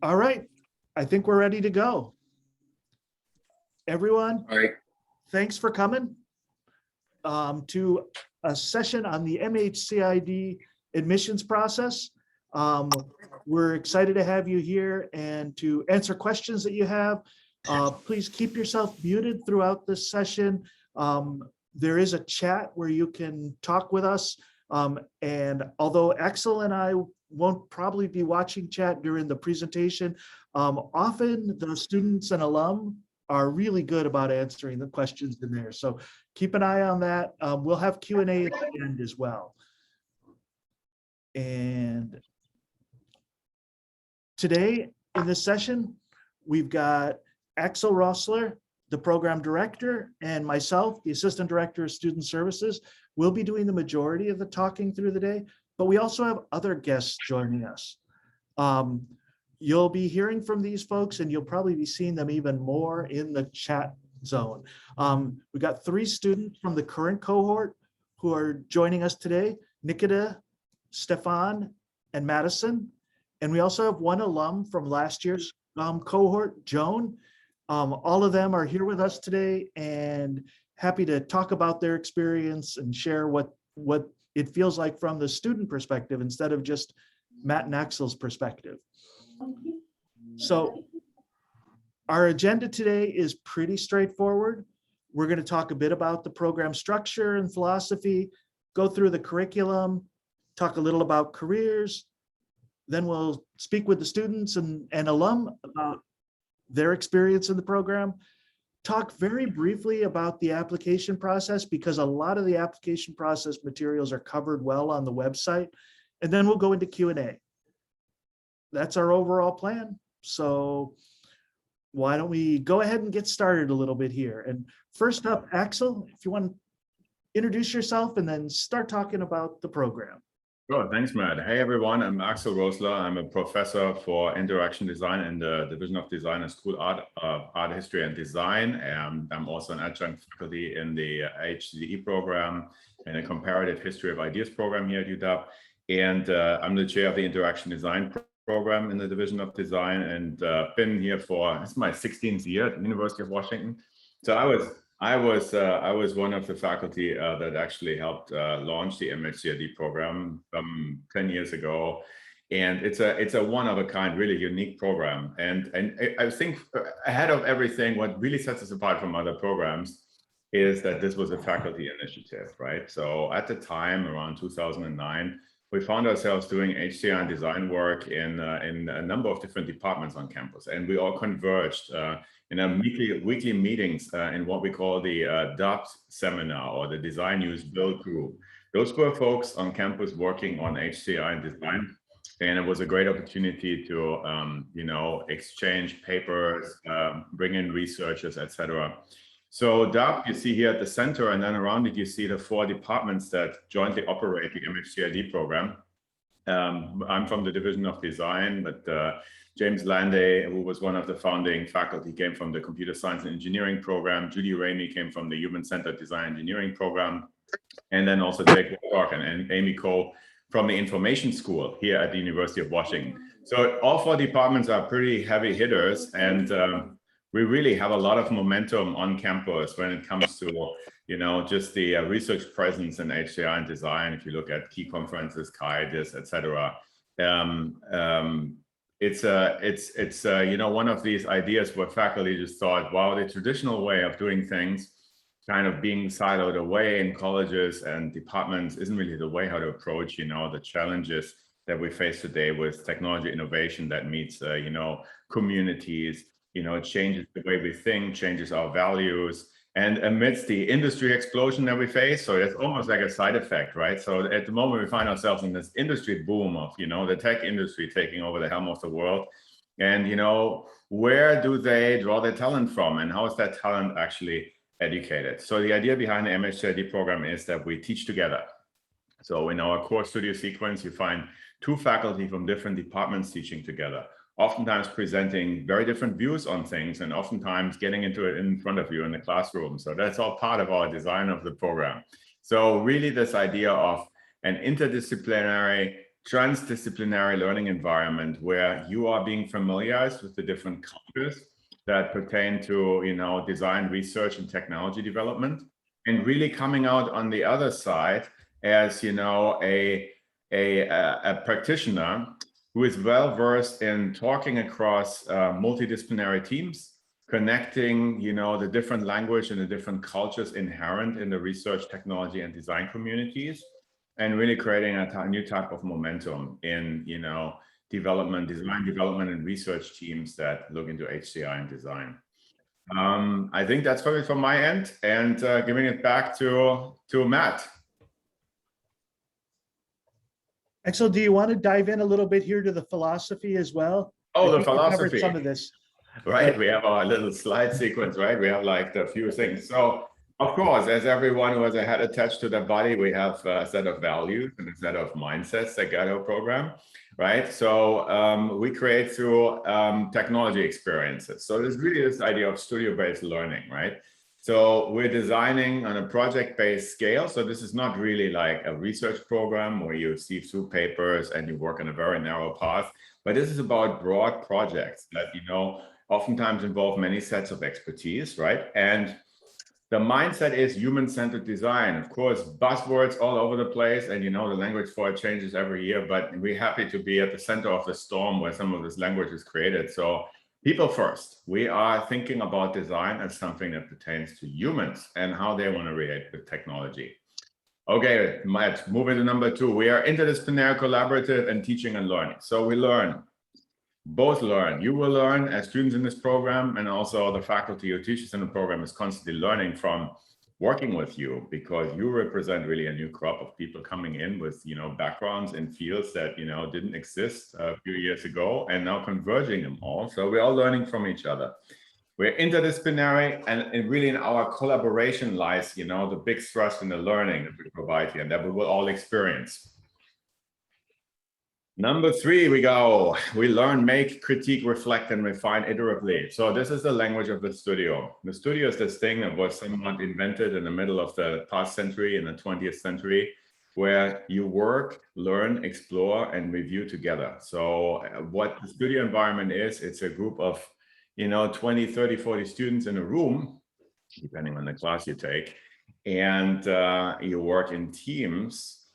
All right, I think we're ready to go. Everyone, All right. thanks for coming to a session on the MHCI+D admissions process. We're excited to have you here and to answer questions that you have. Please keep yourself muted throughout this session. There is a chat where you can talk with us. And although Axel and I won't probably be watching chat during the presentation, often the students and alum are really good about answering the questions in there. So keep an eye on that. We'll have Q&A at the end as well. And today in this session, we've got Axel Rossler, the program director, and myself, the assistant director of student services. We'll be doing the majority of the talking through the day, but we also have other guests joining us. You'll be hearing from these folks, and you'll probably be seeing them even more in the chat zone. We've got 3 students from the current cohort who are joining us today: Nikita, Stefan, and Madison. And we also have 1 alum from last year's cohort, Joan. All of them are here with us today and happy to talk about their experience and share what it feels like from the student perspective instead of just Matt and Axel's perspective. So our agenda today is pretty straightforward. We're going to talk a bit about the program structure and philosophy, go through the curriculum, talk a little about careers. Then we'll speak with the students and alum about their experience in the program, talk very briefly about the application process because a lot of the application process materials are covered well on the website, and then we'll go into Q&A. That's our overall plan. So why don't we go ahead and get started a little bit here. And first up, Axel, if you want to introduce yourself and then start talking about the program. Sure, thanks, Matt. Hey, everyone, I'm Axel Rossler. I'm a professor for interaction design in the Division of Design and School Art History and Design. And I'm also an adjunct faculty in the MHCI program and a comparative history of ideas program here at UW. And I'm the chair of the interaction design program in the Division of Design, and been here for, this is my 16th year at the University of Washington. So I was one of the faculty that actually helped launch the MHCI+D program 10 years ago, and it's a one-of-a-kind, really unique program. And I think ahead of everything, what really sets us apart from other programs is that this was a faculty initiative, right? So at the time, around 2009, we found ourselves doing HCI and design work in a number of different departments on campus, and we all converged in our weekly meetings in what we call the DOPT seminar, or the Design Use Build group. Those were folks on campus working on HCI and design, and it was a great opportunity to exchange papers, bring in researchers, etc. So DOPT you see here at the center, and then around it you see the 4 departments that jointly operate the MHCI+D program. I'm from the Division of Design, but James Landay, who was one of the founding faculty, came from the Computer Science and Engineering program. Judy Ramey came from the Human-Centered Design Engineering program. And then also Jake Clark and Amy Cole from the Information School here at the University of Washington. So all 4 departments are pretty heavy hitters, and we really have a lot of momentum on campus when it comes to, just the research presence in HCI and design. If you look at key conferences, CAIDIS, etc. It's one of these ideas where faculty just thought, wow, the traditional way of doing things, kind of being siloed away in colleges and departments, isn't really the way how to approach, the challenges that we face today with technology innovation that meets, communities. It changes the way we think, changes our values, and amidst the industry explosion that we face, so it's almost like a side effect, right? So at the moment we find ourselves in this industry boom of, the tech industry taking over the helm of the world. And, where do they draw their talent from, and how is that talent actually educated? So the idea behind the MHCI+D program is that we teach together. So in our core studio sequence, you find 2 faculty from different departments teaching together, oftentimes presenting very different views on things, and oftentimes getting into it in front of you in the classroom. So that's all part of our design of the program. So really this idea of an interdisciplinary transdisciplinary learning environment where you are being familiarized with the different cultures that pertain to, design, research, and technology development, and really coming out on the other side as, a practitioner who is well versed in talking across multidisciplinary teams, connecting, the different language and the different cultures inherent in the research, technology, and design communities, and really creating a new type of momentum in, design development and research teams that look into HCI and design. I think that's probably from my end, and giving it back to Matt. Axel, do you want to dive in a little bit here to the philosophy as well? Oh, the We covered philosophy. some of this. Right, we have our little slide sequence, right? We have like a few things. So, of course, as everyone who has a head attached to their body, we have a set of values and a set of mindsets that guide our program, right? So we create through technology experiences. So there's really this idea of studio-based learning, right? So we're designing on a project-based scale. So this is not really like a research program where you sieve through papers and you work on a very narrow path, but this is about broad projects that, oftentimes involve many sets of expertise, right? And the mindset is human-centered design. Of course, buzzwords all over the place, and the language for it changes every year, but we're happy to be at the center of the storm where some of this language is created. So people first, we are thinking about design as something that pertains to humans and how they want to relate with technology. Okay, Matt, moving to number 2. We are interdisciplinary, collaborative, and teaching and learning. So we learn. Both learn. You will learn as students in this program, and also the faculty or teachers in the program is constantly learning from working with you, because you represent really a new crop of people coming in with, backgrounds in fields that, didn't exist a few years ago, and now converging them all. So we're all learning from each other. We're interdisciplinary, and really in our collaboration lies, the big thrust in the learning that we provide here and that we will all experience. Number 3, we learn, make, critique, reflect, and refine iteratively. So this is the language of the studio. The studio is this thing that was somewhat invented in the middle of the past century, in the 20th century, where you work, learn, explore, and review together. So what the studio environment is, it's a group of, 20, 30, 40 students in a room, depending on the class you take, and you work in teams,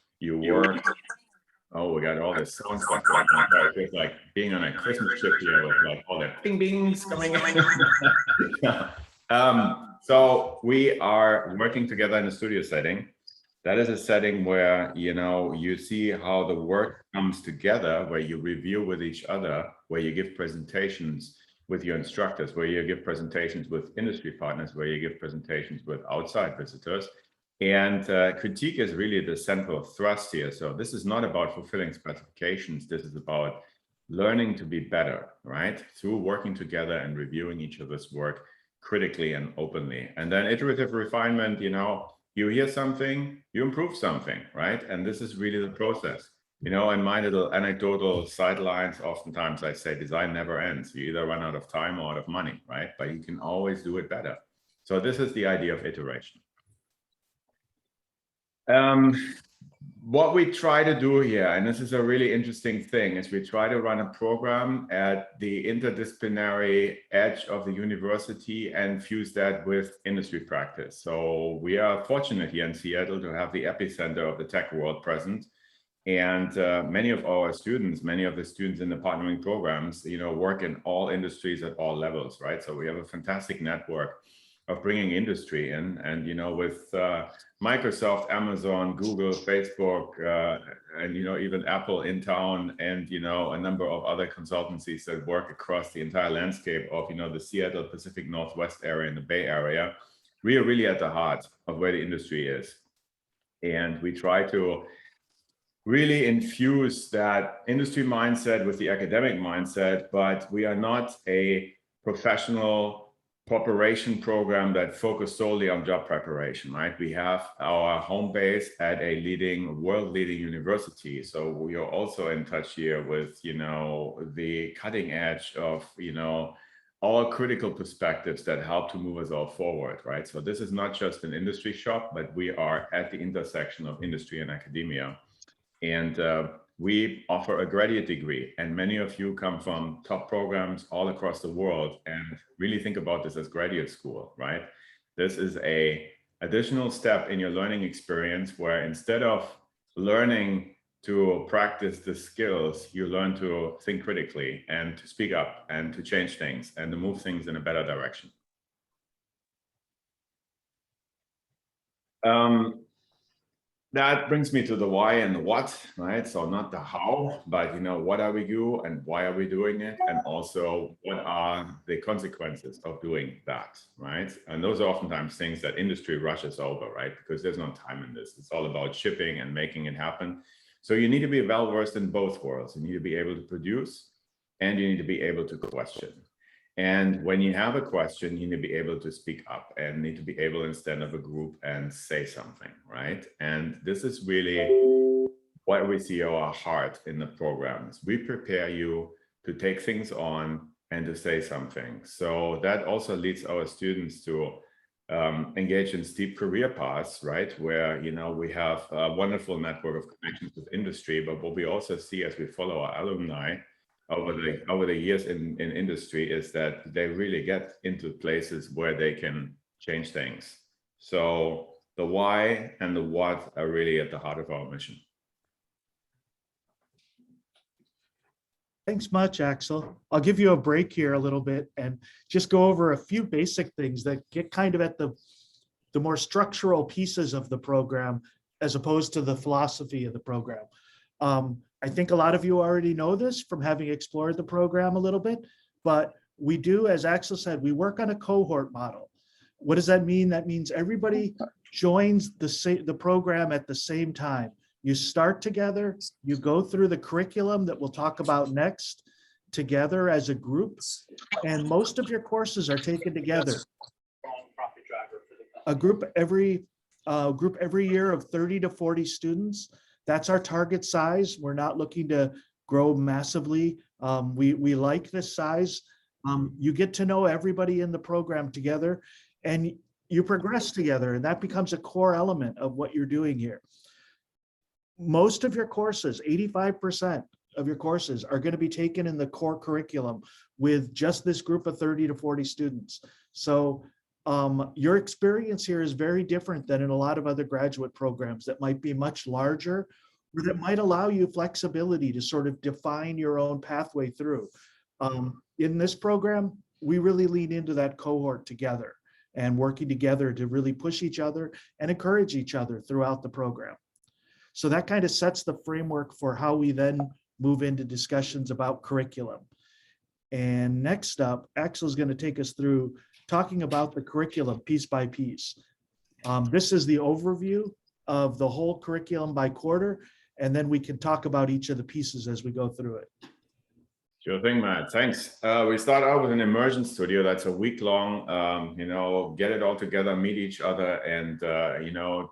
Oh, we got all this sound stuff going on. It feels like being on a Christmas trip here with like all the bing bings coming in. So we are working together in a studio setting. That is a setting where, you see how the work comes together, where you review with each other, where you give presentations with your instructors, where you give presentations with industry partners, where you give presentations with outside visitors. And critique is really the central thrust here. So this is not about fulfilling specifications. This is about learning to be better, right? Through working together and reviewing each other's work critically and openly. And then iterative refinement, you hear something, you improve something, right? And this is really the process. In my little anecdotal sidelines, oftentimes I say design never ends. You either run out of time or out of money, right? But you can always do it better. So this is the idea of iteration. What we try to do here, and this is a really interesting thing, is we try to run a program at the interdisciplinary edge of the university and fuse that with industry practice. So we are fortunate here in Seattle to have the epicenter of the tech world present. And many of the students in the partnering programs, work in all industries at all levels, right? So we have a fantastic network of bringing industry in, and with Microsoft, Amazon, Google, Facebook, and even Apple in town, and a number of other consultancies that work across the entire landscape of the Seattle Pacific Northwest area and the Bay Area. We are really at the heart of where the industry is, and we try to really infuse that industry mindset with the academic mindset, but we are not a professional preparation program that focus solely on job preparation, right? We have our home base at a world-leading university. So we are also in touch here with, the cutting edge of, all critical perspectives that help to move us all forward, right? So this is not just an industry shop, but we are at the intersection of industry and academia. And we offer a graduate degree, and many of you come from top programs all across the world and really think about this as graduate school, right? This is a additional step in your learning experience where instead of learning to practice the skills, you learn to think critically and to speak up and to change things and to move things in a better direction. That brings me to the why and the what, right? So not the how, but what are we doing and why are we doing it? And also what are the consequences of doing that, right? And those are oftentimes things that industry rushes over, right? Because there's no time in this. It's all about shipping and making it happen. So you need to be well-versed in both worlds. You need to be able to produce and you need to be able to question. And when you have a question, you need to be able to speak up and need to be able to stand up a group and say something, right? And this is really what we see our heart in the programs. We prepare you to take things on and to say something. So that also leads our students to engage in steep career paths, right? Where, we have a wonderful network of connections with industry, but what we also see as we follow our alumni over the years in industry is that they really get into places where they can change things. So the why and the what are really at the heart of our mission. Thanks much, Axel. I'll give you a break here a little bit and just go over a few basic things that get kind of at the more structural pieces of the program as opposed to the philosophy of the program. I think a lot of you already know this from having explored the program a little bit, but we do, as Axel said, we work on a cohort model. What does that mean? That means everybody joins the program at the same time. You start together, you go through the curriculum that we'll talk about next together as a group, and most of your courses are taken together. A group every year of 30 to 40 students. That's our target size. We're not looking to grow massively. We like this size. You get to know everybody in the program together and you progress together, and that becomes a core element of what you're doing here. Most of your courses, 85% of your courses are going to be taken in the core curriculum with just this group of 30 to 40 students. So your experience here is very different than in a lot of other graduate programs that might be much larger or that might allow you flexibility to sort of define your own pathway through. In this program, we really lean into that cohort together and working together to really push each other and encourage each other throughout the program. So that kind of sets the framework for how we then move into discussions about curriculum. And next up, Axel is going to take us through talking about the curriculum piece by piece. This is the overview of the whole curriculum by quarter, and then we can talk about each of the pieces as we go through it. Sure thing, Matt. Thanks. We start out with an immersion studio that's a week long, get it all together, meet each other, and,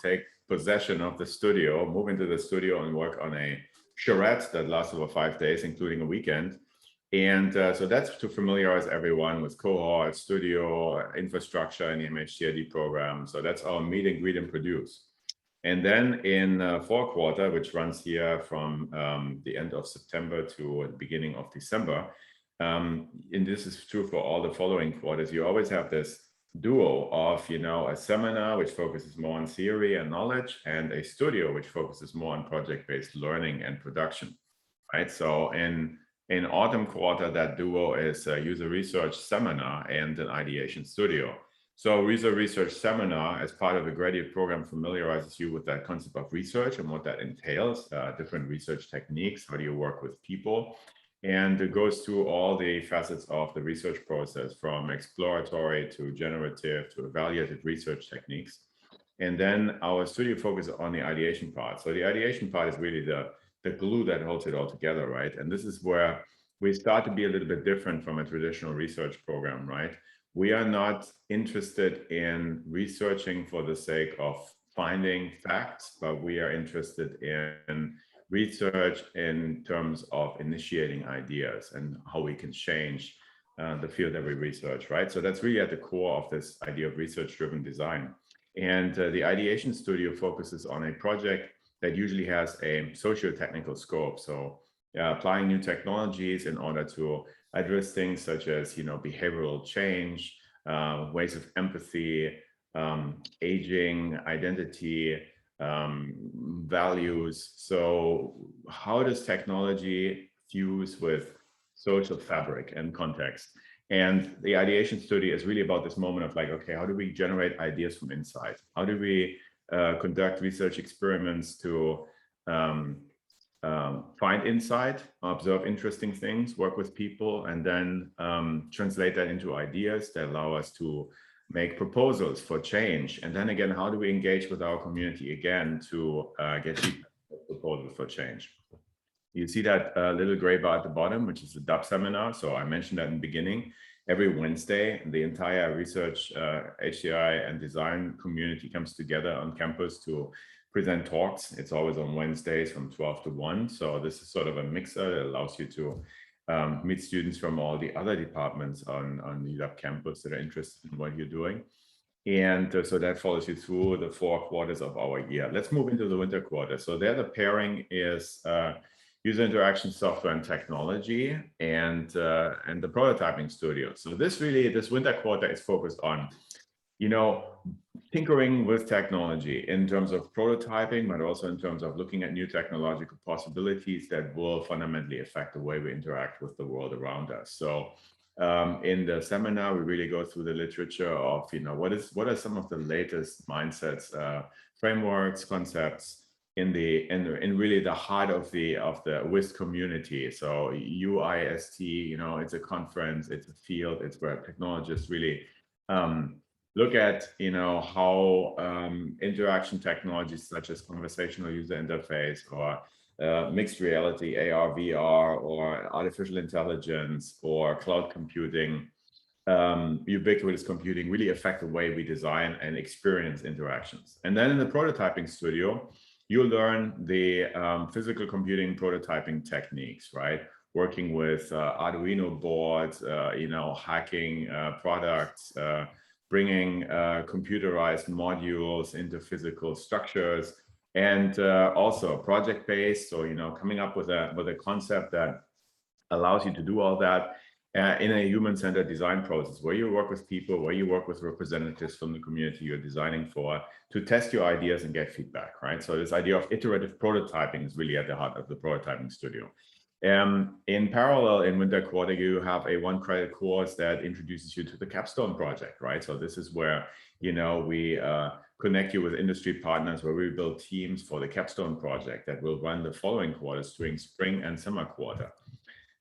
take possession of the studio, move into the studio and work on a charrette that lasts over 5 days, including a weekend. And so that's to familiarize everyone with Cohort, studio, infrastructure, and the MHCI+D program. So that's our meet and greet and produce. And then in fourth quarter, which runs here from the end of September to the beginning of December, and this is true for all the following quarters, you always have this duo of, a seminar which focuses more on theory and knowledge, and a studio which focuses more on project-based learning and production, right? So in autumn quarter, that duo is a user research seminar and an ideation studio. So user research seminar as part of the graduate program familiarizes you with that concept of research and what that entails, different research techniques, how do you work with people, and it goes through all the facets of the research process from exploratory to generative to evaluative research techniques. And then our studio focuses on the ideation part. So the ideation part is really the glue that holds it all together, right? And this is where we start to be a little bit different from a traditional research program, right? We are not interested in researching for the sake of finding facts, but we are interested in research in terms of initiating ideas and how we can change the field that we research, right? So that's really at the core of this idea of research-driven design. And the ideation studio focuses on a project that usually has a socio-technical scope. So applying new technologies in order to address things such as, behavioral change, ways of empathy, aging, identity, values. So how does technology fuse with social fabric and context? And the ideation study is really about this moment of like, okay, how do we generate ideas from inside? How do we conduct research experiments to find insight, observe interesting things, work with people, and then translate that into ideas that allow us to make proposals for change. And then again, how do we engage with our community again to get proposals for change? You see that little gray bar at the bottom, which is the DUB seminar. So I mentioned that in the beginning. Every Wednesday, the entire research, HCI and design community comes together on campus to present talks. It's always on Wednesdays from 12 to 1. So this is sort of a mixer that allows you to meet students from all the other departments on the UW campus that are interested in what you're doing. And so that follows you through the 4 quarters of our year. Let's move into the winter quarter. So there the pairing is user interaction software and technology and the prototyping studio. So this winter quarter is focused on, tinkering with technology in terms of prototyping, but also in terms of looking at new technological possibilities that will fundamentally affect the way we interact with the world around us. So in the seminar, we really go through the literature of, what are some of the latest mindsets, frameworks, concepts in really the heart of the WIST community. So UIST, it's a conference, it's a field, it's where technologists really look at, how interaction technologies such as conversational user interface or mixed reality, AR, VR, or artificial intelligence or cloud computing, ubiquitous computing really affect the way we design and experience interactions. And then in the prototyping studio, you learn the physical computing prototyping techniques, right? Working with Arduino boards, hacking products, bringing computerized modules into physical structures, and also project-based. So, coming up with a concept that allows you to do all that in a human-centered design process, where you work with people, where you work with representatives from the community you're designing for, to test your ideas and get feedback, right? So this idea of iterative prototyping is really at the heart of the prototyping studio. In parallel, in winter quarter, you have a 1-credit course that introduces you to the capstone project, right? So this is where, we connect you with industry partners, where we build teams for the capstone project that will run the following quarters during spring and summer quarter.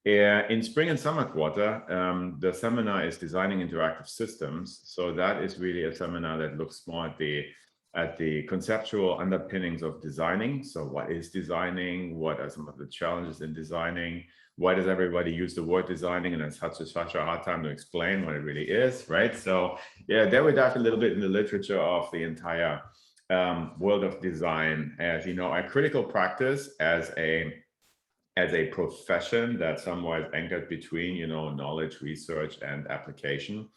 In spring and summer quarter, the seminar is designing interactive systems. So that is really a seminar that looks more at the conceptual underpinnings of designing. So what is designing? What are some of the challenges in designing? Why does everybody use the word designing and it's such a hard time to explain what it really is, right? So yeah, there we dive a little bit in the literature of the entire world of design as, a critical practice as a profession that's somewhat anchored between, knowledge, research, and application.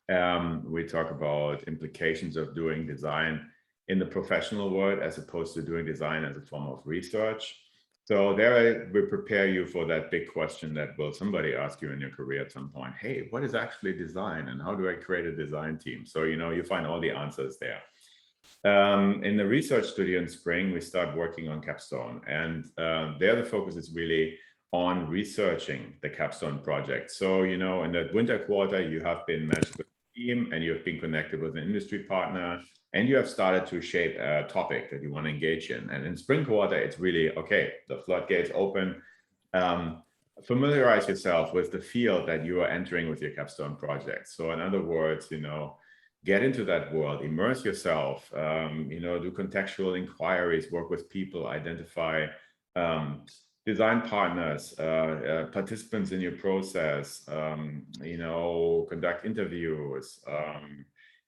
We talk about implications of doing design in the professional world as opposed to doing design as a form of research. So there we prepare you for that big question that will somebody ask you in your career at some point. Hey, what is actually design and how do I create a design team? So, you find all the answers there. In the research studio in spring, we start working on capstone, and there the focus is really on researching the capstone project. So, in that winter quarter, you have been matched with a team and you have been connected with an industry partner, and you have started to shape a topic that you want to engage in. And in spring quarter, it's really, okay, the floodgates open. Familiarize yourself with the field that you are entering with your capstone project. So in other words, get into that world, immerse yourself, do contextual inquiries, work with people, identify design partners, participants in your process, conduct interviews,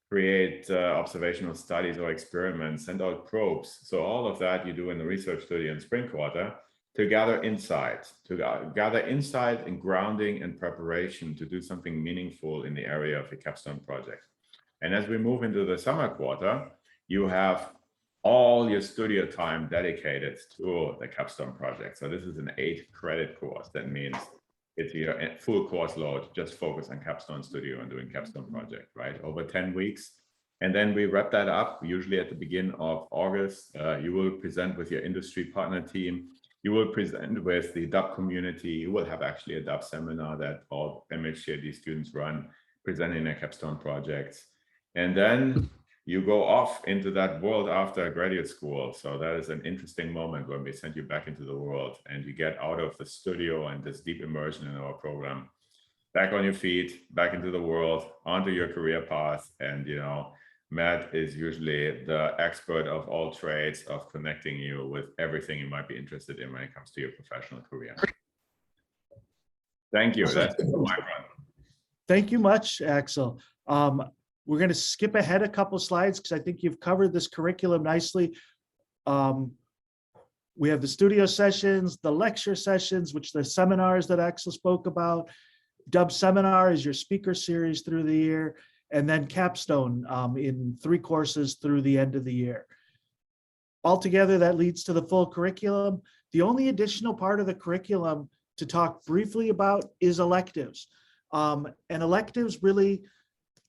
create observational studies or experiments, send out probes. So all of that you do in the research studio in spring quarter to gather insight, and grounding and preparation to do something meaningful in the area of the capstone project. And as we move into the summer quarter, you have all your studio time dedicated to the capstone project. So this is an 8-credit course. That means it's your full course load, just focus on capstone studio and doing capstone project, right? Over 10 weeks. And then we wrap that up usually at the beginning of August. You will present with your industry partner team. You will present with the DAP community. You will have actually a DAP seminar that all MHCI+D students run, presenting their capstone projects. And then you go off into that world after graduate school. So that is an interesting moment when we send you back into the world and you get out of the studio and this deep immersion in our program, back on your feet, back into the world, onto your career path. And, you know, Matt is usually the expert of all trades of connecting you with everything you might be interested in when it comes to your professional career. Thank you. That's my run. Thank you much, Axel. We're going to skip ahead a couple slides because I think you've covered this curriculum nicely. We have the studio sessions, the lecture sessions, which the seminars that Axel spoke about. Dub Seminar is your speaker series through the year, and then Capstone in 3 courses through the end of the year. Altogether, that leads to the full curriculum. The only additional part of the curriculum to talk briefly about is electives. And electives really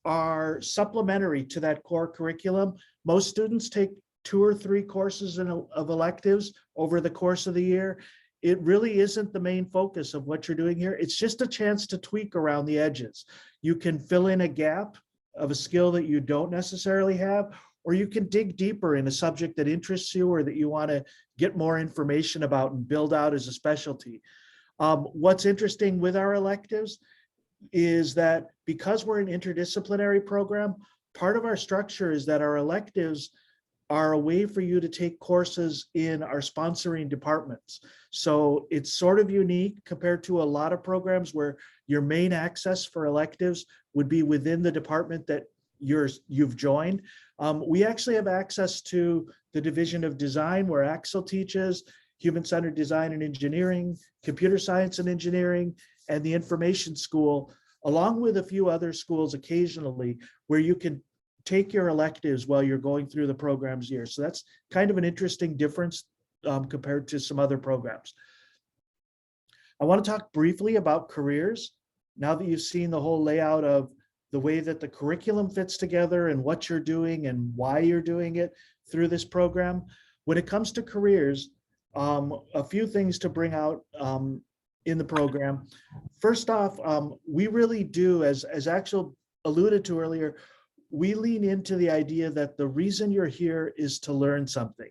are supplementary to that core curriculum. Most students take 2 or 3 courses of electives over the course of the year. It really isn't the main focus of what you're doing here. It's just a chance to tweak around the edges. You can fill in a gap of a skill that you don't necessarily have, or you can dig deeper in a subject that interests you or that you want to get more information about and build out as a specialty. What's interesting with our electives is that because we're an interdisciplinary program, part of our structure is that our electives are a way for you to take courses in our sponsoring departments. So it's sort of unique compared to a lot of programs where your main access for electives would be within the department that you've joined. We actually have access to the Division of Design where Axel teaches, Human-Centered Design and Engineering, Computer Science and Engineering, and the Information School, along with a few other schools occasionally where you can take your electives while you're going through the program's year. So that's kind of an interesting difference compared to some other programs. I want to talk briefly about careers. Now that you've seen the whole layout of the way that the curriculum fits together and what you're doing and why you're doing it through this program, when it comes to careers, a few things to bring out in the program. First off, we really do, as Axel alluded to earlier, we lean into the idea that the reason you're here is to learn something.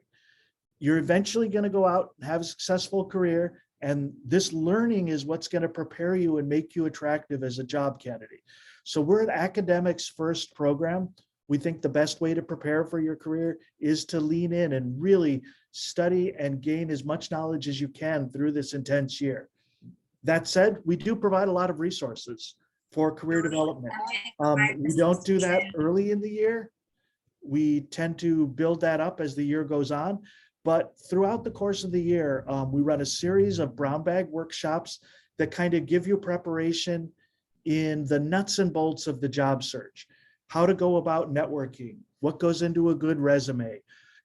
You're eventually going to go out and have a successful career, and this learning is what's going to prepare you and make you attractive as a job candidate. So we're an academics first program. We think the best way to prepare for your career is to lean in and really study and gain as much knowledge as you can through this intense year. That said, we do provide a lot of resources for career development. We don't do that early in the year. We tend to build that up as the year goes on. But throughout the course of the year, we run a series of brown bag workshops that kind of give you preparation in the nuts and bolts of the job search, how to go about networking, what goes into a good resume,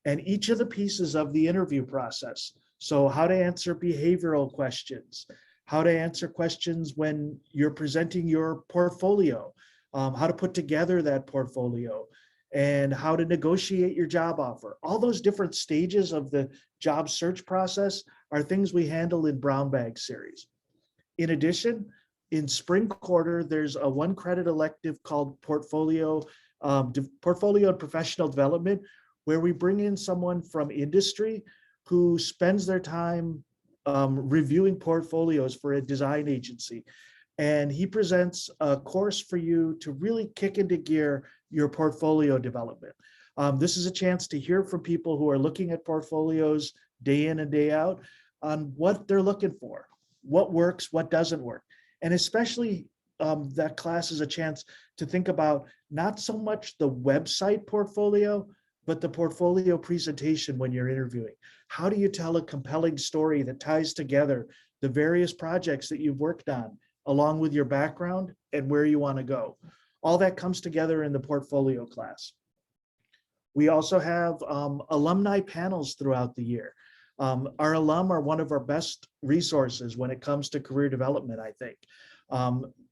and each of the pieces of the interview process. So how to answer behavioral questions, how to answer questions when you're presenting your portfolio, how to put together that portfolio, and how to negotiate your job offer. All those different stages of the job search process are things we handle in Brown Bag series. In addition, in spring quarter, there's a 1-credit elective called Portfolio and Professional Development, where we bring in someone from industry who spends their time reviewing portfolios for a design agency. And he presents a course for you to really kick into gear your portfolio development. This is a chance to hear from people who are looking at portfolios day in and day out on what they're looking for, what works, what doesn't work. And especially that class is a chance to think about not so much the website portfolio, but the portfolio presentation when you're interviewing. How do you tell a compelling story that ties together the various projects that you've worked on, along with your background and where you want to go? All that comes together in the portfolio class. We also have alumni panels throughout the year. Our alum are one of our best resources when it comes to career development, I think.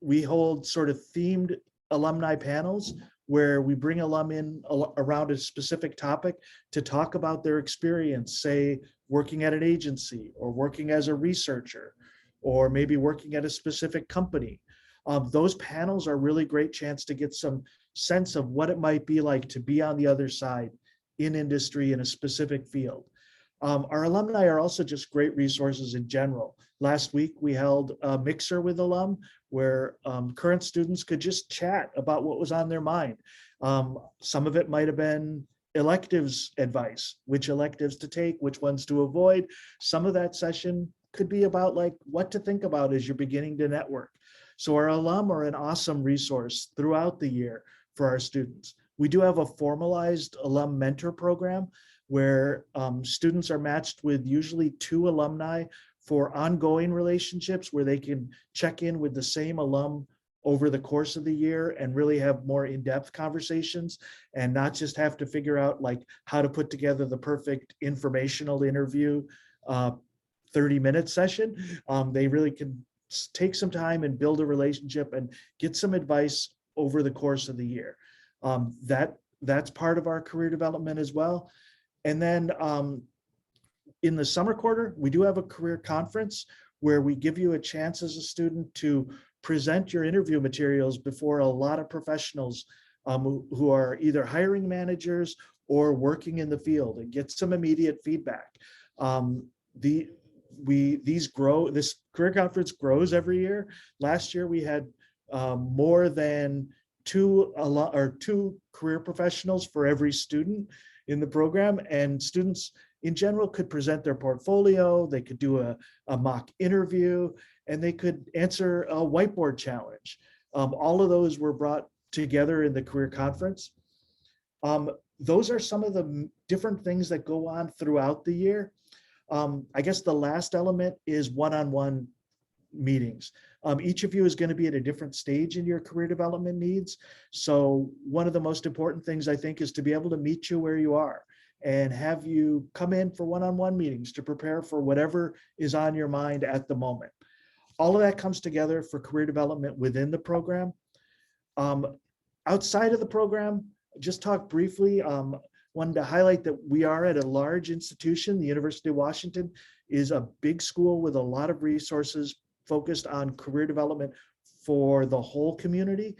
We hold sort of themed alumni panels where we bring alum in around a specific topic to talk about their experience, say, working at an agency or working as a researcher, or maybe working at a specific company. Those panels are really great chance to get some sense of what it might be like to be on the other side in industry in a specific field. Our alumni are also just great resources in general. Last week, we held a mixer with alum where current students could just chat about what was on their mind. Some of it might have been electives advice, which electives to take, which ones to avoid. Some of that session could be about like what to think about as you're beginning to network. So our alum are an awesome resource throughout the year for our students. We do have a formalized alum mentor program where students are matched with usually 2 alumni for ongoing relationships where they can check in with the same alum over the course of the year and really have more in-depth conversations and not just have to figure out like how to put together the perfect informational interview 30-minute session. They really can take some time and build a relationship and get some advice over the course of the year. That's part of our career development as well. And then in the summer quarter, we do have a career conference where we give you a chance as a student to present your interview materials before a lot of professionals who are either hiring managers or working in the field and get some immediate feedback. This career conference grows every year. Last year we had more than two career professionals for every student in the program, and students in general could present their portfolio, they could do a mock interview, and they could answer a whiteboard challenge. All of those were brought together in the career conference. Those are some of the different things that go on throughout the year. I guess the last element is one-on-one meetings. Each of you is going to be at a different stage in your career development needs. So one of the most important things I think is to be able to meet you where you are and have you come in for one-on-one meetings to prepare for whatever is on your mind at the moment. All of that comes together for career development within the program. Outside of the program, just talk briefly, wanted to highlight that we are at a large institution. The University of Washington is a big school with a lot of resources focused on career development for the whole community.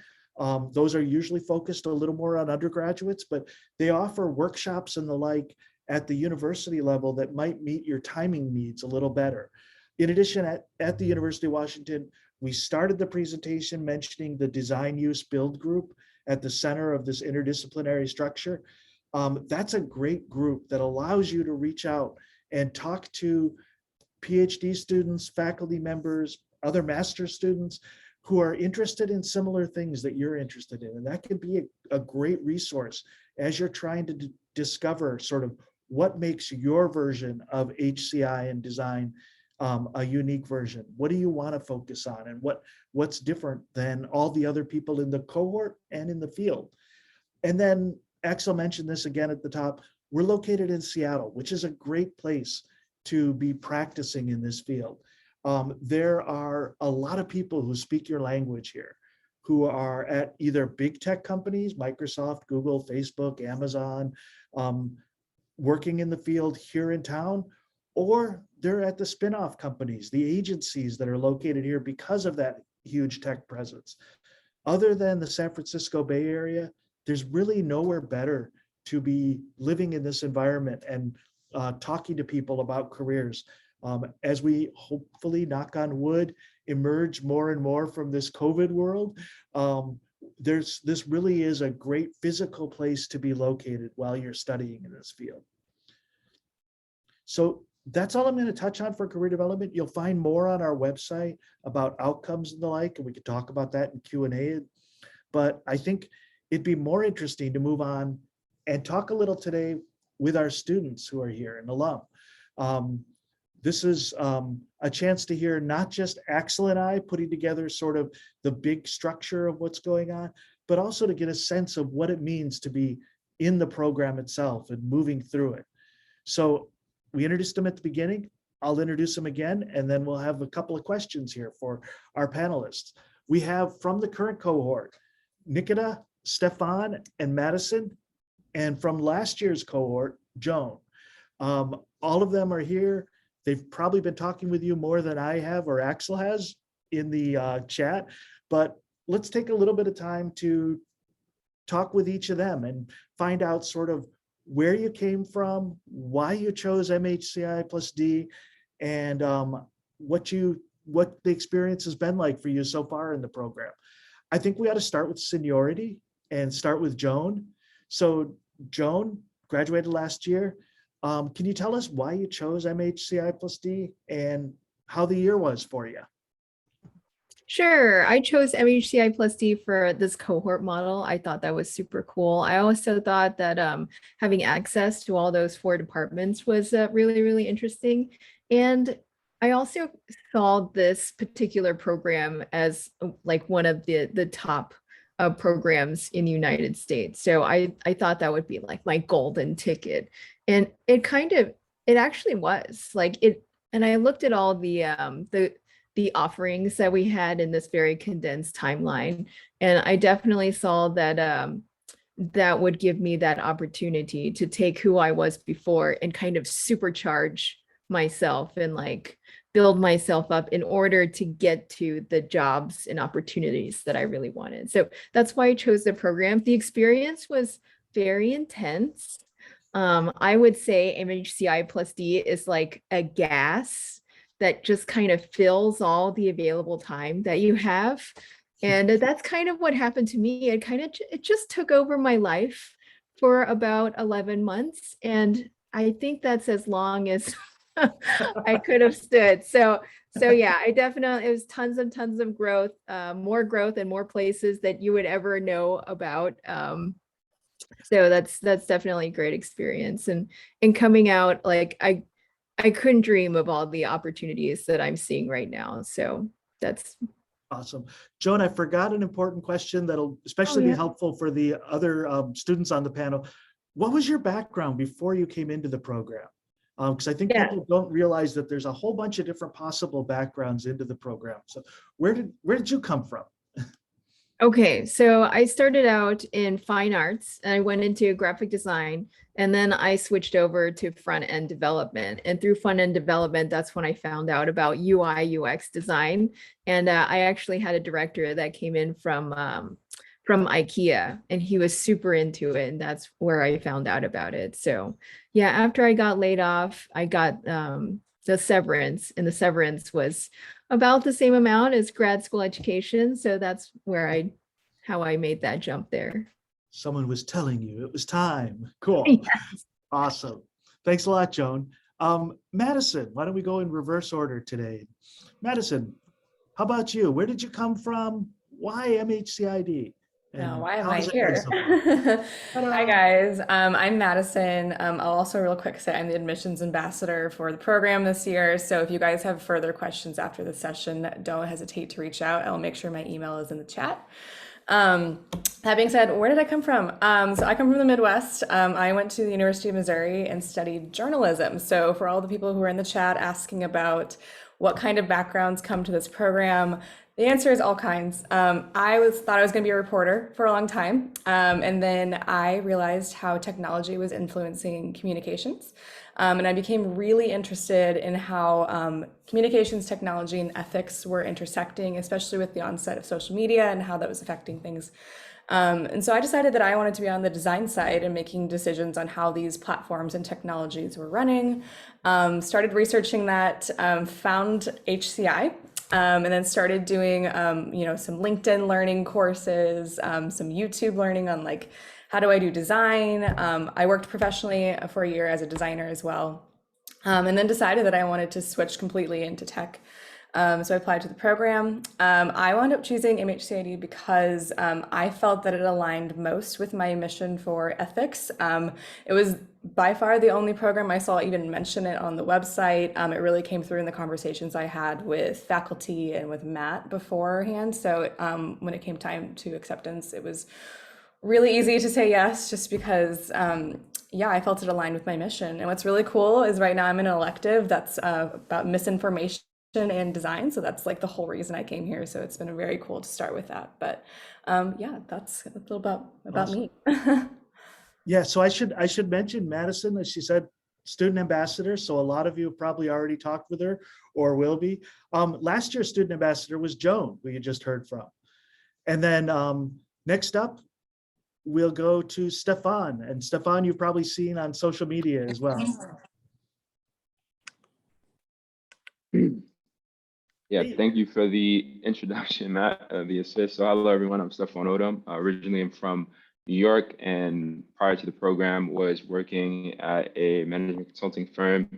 Those are usually focused a little more on undergraduates, but they offer workshops and the like at the university level that might meet your timing needs a little better. In addition, at the University of Washington, we started the presentation mentioning the design use build group at the center of this interdisciplinary structure. That's a great group that allows you to reach out and talk to PhD students, faculty members, other master's students who are interested in similar things that you're interested in. And that can be a great resource as you're trying to discover sort of what makes your version of HCI and design a unique version. What do you want to focus on, and what's different than all the other people in the cohort and in the field? And then Axel mentioned this again at the top. We're located in Seattle, which is a great place to be practicing in this field. There are a lot of people who speak your language here, who are at either big tech companies, Microsoft, Google, Facebook, Amazon, working in the field here in town, or they're at the spin-off companies, the agencies that are located here because of that huge tech presence. Other than the San Francisco Bay Area, there's really nowhere better to be living in this environment and talking to people about careers. As we hopefully, knock on wood, emerge more and more from this COVID world, this really is a great physical place to be located while you're studying in this field. So that's all I'm going to touch on for career development. You'll find more on our website about outcomes and the like, and we could talk about that in Q&A. But I think it'd be more interesting to move on and talk a little today with our students who are here and alum. This is a chance to hear not just Axel and I putting together sort of the big structure of what's going on, but also to get a sense of what it means to be in the program itself and moving through it. So we introduced them at the beginning. I'll introduce them again, and then we'll have a couple of questions here for our panelists. We have from the current cohort, Nikita, Stefan, and Madison, and from last year's cohort, Joan. All of them are here. They've probably been talking with you more than I have or Axel has in the chat, but let's take a little bit of time to talk with each of them and find out sort of where you came from, why you chose MHCI+D, and what the experience has been like for you so far in the program. I think we ought to start with seniority and start with Joan. So Joan graduated last year. Can you tell us why you chose MHCI+D and how the year was for you? Sure. I chose MHCI+D for this cohort model. I thought that was super cool. I also thought that having access to all those 4 departments was really, really interesting. And I also saw this particular program as like one of the top programs in the United States. So I thought that would be like my golden ticket. And it actually was like it. And I looked at all the offerings that we had in this very condensed timeline. And I definitely saw that that would give me that opportunity to take who I was before and kind of supercharge myself and like build myself up in order to get to the jobs and opportunities that I really wanted. So that's why I chose the program. The experience was very intense. I would say MHCI+D is like a gas that just kind of fills all the available time that you have. And that's kind of what happened to me. It just took over my life for about 11 months. And I think that's as long as I could have stood. So yeah, it was tons of growth, more growth and more places that you would ever know about. So that's definitely a great experience. And coming out, like I couldn't dream of all the opportunities that I'm seeing right now. So that's awesome. Joan, I forgot an important question that'll especially be helpful for the other students on the panel. What was your background before you came into the program? Because I think people don't realize that there's a whole bunch of different possible backgrounds into the program. So where did you come from? Okay, so I started out in fine arts and I went into graphic design, and then I switched over to front end development. And through front end development, that's when I found out about UI UX design. And I actually had a director that came in from IKEA, and he was super into it, and that's where I found out about it. So yeah, after I got laid off, I got the severance, and the severance was about the same amount as grad school education. So that's how I made that jump there. Someone was telling you it was time. Cool. Yes. Awesome. Thanks a lot, Joan. Madison, why don't we go in reverse order today? Madison, how about you? Where did you come from? Why MHCI+D? Now, why am I here? Hi, guys. I'm Madison. I'll also real quick say I'm the admissions ambassador for the program this year. So if you guys have further questions after the session, don't hesitate to reach out. I'll make sure my email is in the chat. That being said, where did I come from? So I come from the Midwest. I went to the University of Missouri and studied journalism. So for all the people who are in the chat asking about what kind of backgrounds come to this program, the answer is all kinds. Thought I was going to be a reporter for a long time. And then I realized how technology was influencing communications. And I became really interested in how communications technology and ethics were intersecting, especially with the onset of social media and how that was affecting things. And so I decided that I wanted to be on the design side and making decisions on how these platforms and technologies were running. Started researching that, found HCI. And then started doing, some LinkedIn learning courses, some YouTube learning on like, how do I do design? I worked professionally for a year as a designer as well. And then decided that I wanted to switch completely into tech. So I applied to the program. I wound up choosing MHCI+D because I felt that it aligned most with my mission for ethics. It was by far the only program I saw even mention it on the website. It really came through in the conversations I had with faculty and with Matt beforehand. So when it came time to acceptance, it was really easy to say yes, just because, yeah, I felt it aligned with my mission. And what's really cool is right now I'm in an elective that's about misinformation and design. So that's like the whole reason I came here. So it's been very cool to start with that. But yeah, that's a little about Awesome. me. Yeah, so I should mention Madison, as she said, student ambassador. So a lot of you have probably already talked with her or will be. Last year's student ambassador was Joan, who you just heard from. And then next up, we'll go to Stefan. And Stefan, you've probably seen on social media as well. Yeah, thank you for the introduction, Matt, the assist. So hello, everyone. I'm Stefan Odom. Originally, I'm from New York, and prior to the program was working at a management consulting firm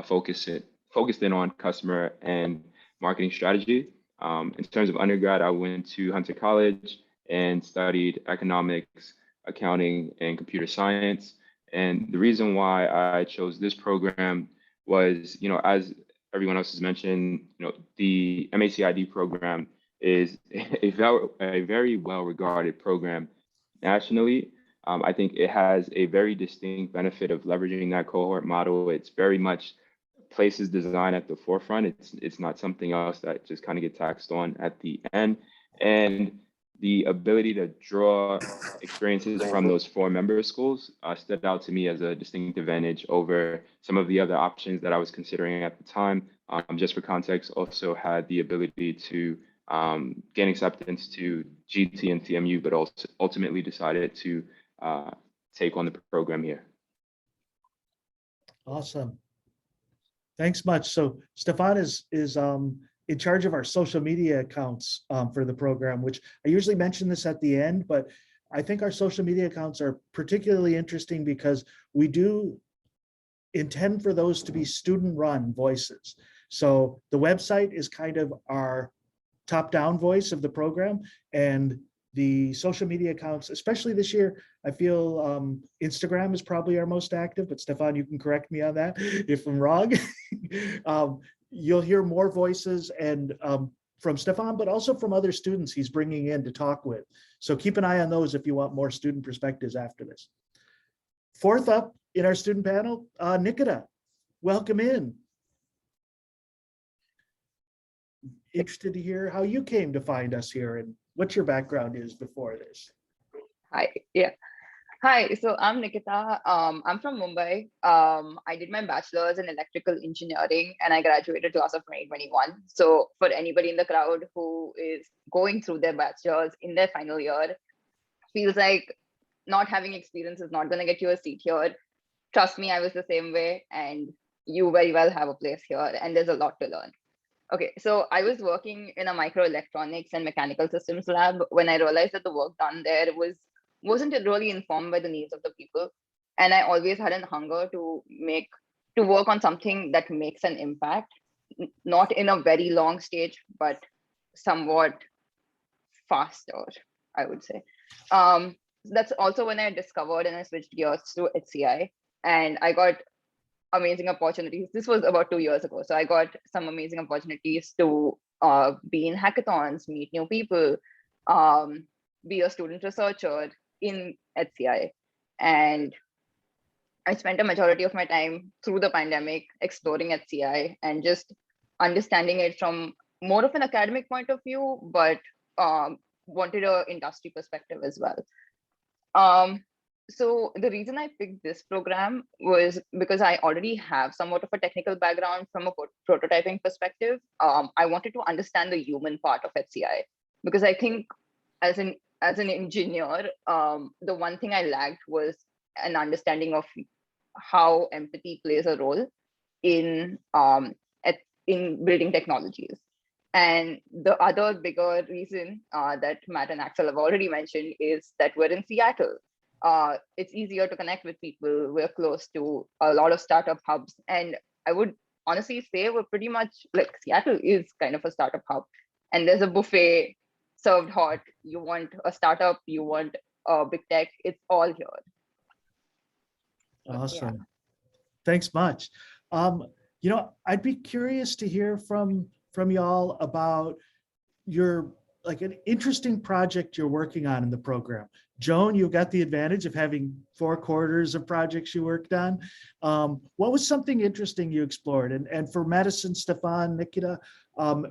focused in on customer and marketing strategy. In terms of undergrad, I went to Hunter College and studied economics, accounting, and computer science. And the reason why I chose this program was, as everyone else has mentioned, the MHCI+D program is a very well-regarded program nationally. I think it has a very distinct benefit of leveraging that cohort model. It's very much places design at the forefront. It's not something else that just kind of gets taxed on at the end. And the ability to draw experiences from those 4 member schools stood out to me as a distinct advantage over some of the other options that I was considering at the time. Just for context, also had the ability to gain acceptance to GT and TMU, but also ultimately decided to take on the program here. Awesome. Thanks much. So Stefan is in charge of our social media accounts for the program, which I usually mention this at the end, but I think our social media accounts are particularly interesting because we do intend for those to be student-run voices. So the website is kind of our top-down voice of the program, and the social media accounts, especially this year, I feel Instagram is probably our most active, but Stefan, you can correct me on that if I'm wrong. You'll hear more voices and from Stefan, but also from other students he's bringing in to talk with. So keep an eye on those if you want more student perspectives after this. Fourth up in our student panel, Nikita, welcome in. Interested to hear how you came to find us here and what your background is before this. Hi, yeah. Hi, so I'm Nikita. I'm from Mumbai. I did my bachelor's in electrical engineering and I graduated class of 2021. So for anybody in the crowd who is going through their bachelor's in their final year, feels like not having experience is not going to get you a seat here. Trust me, I was the same way, and you very well have a place here, and there's a lot to learn. Okay, so I was working in a microelectronics and mechanical systems lab when I realized that the work done there wasn't really informed by the needs of the people. And I always had a hunger to work on something that makes an impact, not in a very long stage, but somewhat faster, I would say. That's also when I discovered and I switched gears to HCI, and I got amazing opportunities. This was about 2 years ago. So I got some amazing opportunities to be in hackathons, meet new people, be a student researcher in HCI. And I spent a majority of my time through the pandemic exploring HCI and just understanding it from more of an academic point of view, but wanted an industry perspective as well. So the reason I picked this program was because I already have somewhat of a technical background from a prototyping perspective. I wanted to understand the human part of HCI, because I think as an engineer, the one thing I lacked was an understanding of how empathy plays a role in building technologies. And the other bigger reason that Matt and Axel have already mentioned is that we're in Seattle. It's easier to connect with people. We're close to a lot of startup hubs. And I would honestly say we're pretty much like Seattle is kind of a startup hub. And there's a buffet served hot. You want a startup, you want a big tech, it's all here. Awesome. Yeah. Thanks much. I'd be curious to hear from y'all about your like an interesting project you're working on in the program. Joan, you got the advantage of having 4 quarters of projects you worked on. What was something interesting you explored? And for Madison, Stefan, Nikita,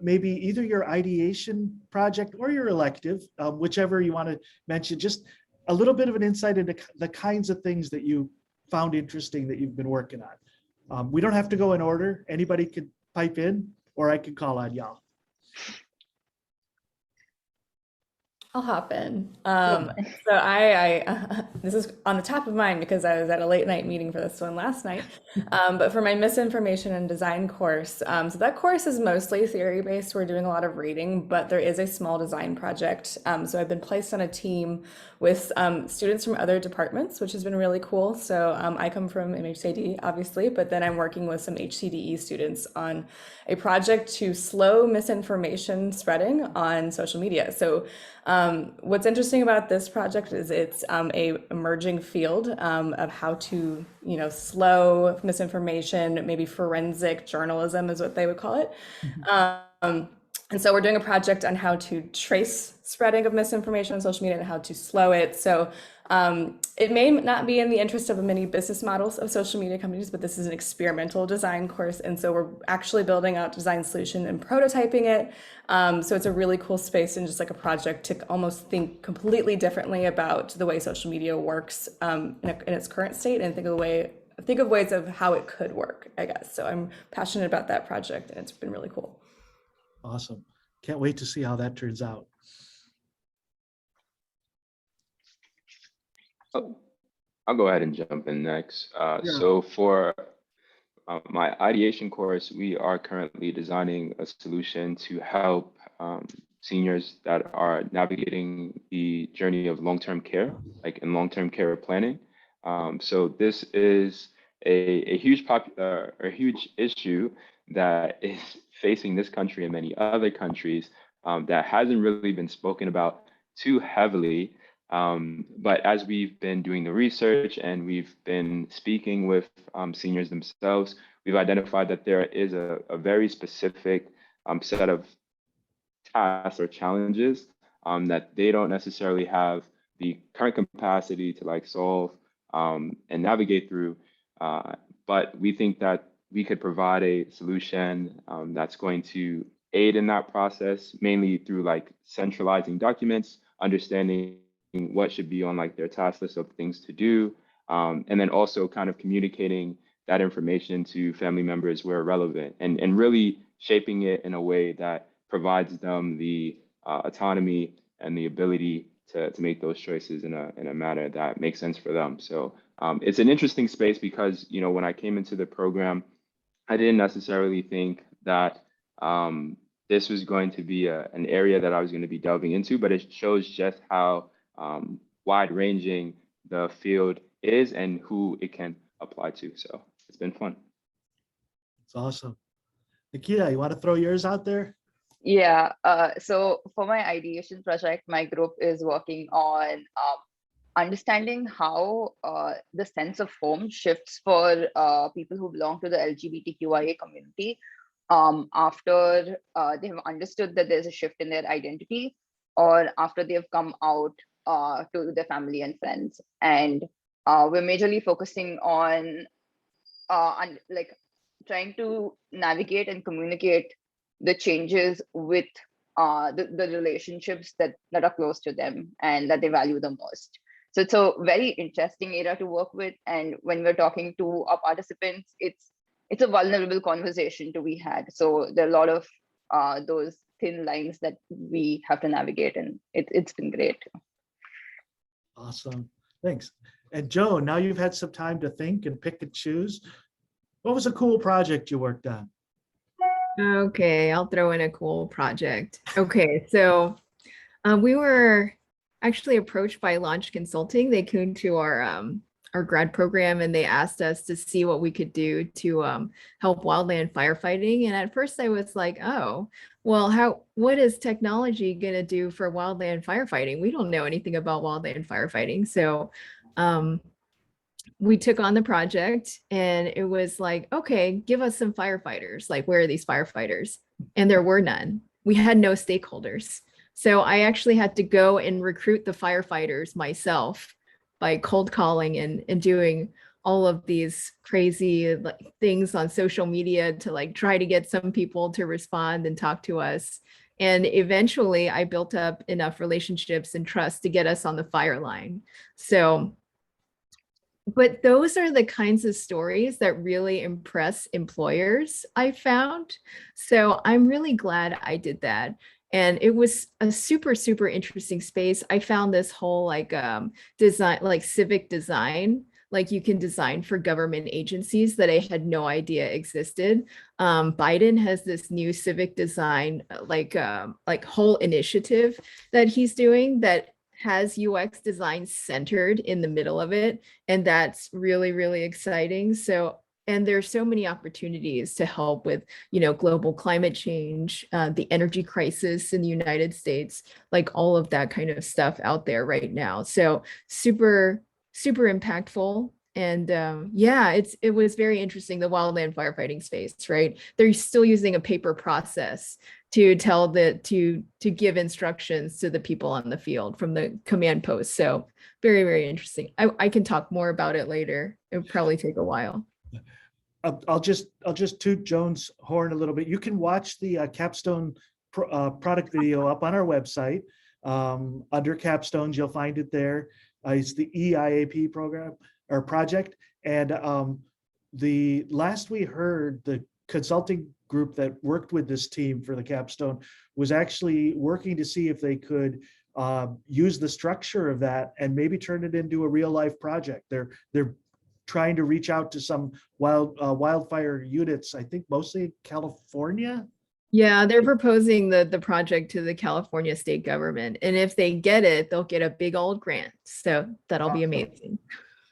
maybe either your ideation project or your elective, whichever you want to mention, just a little bit of an insight into the kinds of things that you found interesting that you've been working on. We don't have to go in order. Anybody could pipe in, or I could call on y'all. I'll hop in. So I this is on the top of mind because I was at a late night meeting for this one last night. But for my misinformation and design course, so that course is mostly theory based. We're doing a lot of reading, but there is a small design project. So I've been placed on a team with students from other departments, which has been really cool. So I come from MHCI+D, obviously, but then I'm working with some HCDE students on a project to slow misinformation spreading on social media. So what's interesting about this project is it's a emerging field of how to, slow misinformation, maybe forensic journalism is what they would call it. And so we're doing a project on how to trace spreading of misinformation on social media and how to slow it. So it may not be in the interest of many business models of social media companies, but this is an experimental design course. And so we're actually building out design solution and prototyping it. So it's a really cool space and just like a project to almost think completely differently about the way social media works in its current state and think of ways of how it could work, I guess. So I'm passionate about that project and it's been really cool. Awesome. Can't wait to see how that turns out. I'll go ahead and jump in next. Yeah. So for my ideation course, we are currently designing a solution to help seniors that are navigating the journey of long-term care, like in long-term care planning. So this is a huge issue that is facing this country and many other countries that hasn't really been spoken about too heavily. But as we've been doing the research and we've been speaking with seniors themselves, we've identified that there is a very specific set of tasks or challenges that they don't necessarily have the current capacity to solve and navigate through. But we think that we could provide a solution that's going to aid in that process, mainly through centralizing documents, understanding what should be on their task list of things to do, and then also kind of communicating that information to family members where relevant, and really shaping it in a way that provides them the autonomy and the ability to make those choices in a manner that makes sense for them. So it's an interesting space because when I came into the program, I didn't necessarily think that this was going to be an area that I was going to be delving into, but it shows just how wide-ranging the field is and who it can apply to. So it's been fun. It's awesome. Nikita, you want to throw yours out there? Yeah. So for my ideation project, my group is working on understanding how the sense of home shifts for people who belong to the LGBTQIA community after they have understood that there's a shift in their identity or after they have come out to their family and friends. And we're majorly focusing on trying to navigate and communicate the changes with the relationships that are close to them and that they value the most. So it's a very interesting area to work with. And when we're talking to our participants, it's a vulnerable conversation to be had. So there are a lot of those thin lines that we have to navigate, and it's been great. Awesome. Thanks. And Joe, now you've had some time to think and pick and choose. What was a cool project you worked on? Okay, I'll throw in a cool project. Okay, so we were actually approached by Launch Consulting. They came to our grad program and they asked us to see what we could do to help wildland firefighting. And at first I was like, oh, well, what is technology going to do for wildland firefighting? We don't know anything about wildland firefighting. So we took on the project and it was like, okay, give us some firefighters. Like, where are these firefighters? And there were none. We had no stakeholders. So I actually had to go and recruit the firefighters myself by cold calling and doing all of these crazy things on social media to like try to get some people to respond and talk to us. And eventually I built up enough relationships and trust to get us on the fire line. So, but those are the kinds of stories that really impress employers, I found. So I'm really glad I did that. And it was a super, super interesting space. I found this whole like design, like civic design, like you can design for government agencies that I had no idea existed. Biden has this new civic design, like whole initiative that he's doing that has UX design centered in the middle of it. And that's really, really exciting. So, and there's so many opportunities to help with, global climate change, the energy crisis in the United States, like all of that kind of stuff out there right now. So super, super impactful. And yeah, it was very interesting, the wildland firefighting space, right? They're still using a paper process to to give instructions to the people on the field from the command post. So very, very interesting. I can talk more about it later. It would probably take a while. I'll just toot Joan's horn a little bit. You can watch the capstone product video up on our website. Under capstones, you'll find it there. It's the EIAP program or project. And the last we heard, the consulting group that worked with this team for the capstone was actually working to see if they could use the structure of that and maybe turn it into a real life project. They're trying to reach out to some wildfire units, I think mostly California. Yeah, they're proposing the project to the California state government. And if they get it, they'll get a big old grant. So that'll be amazing.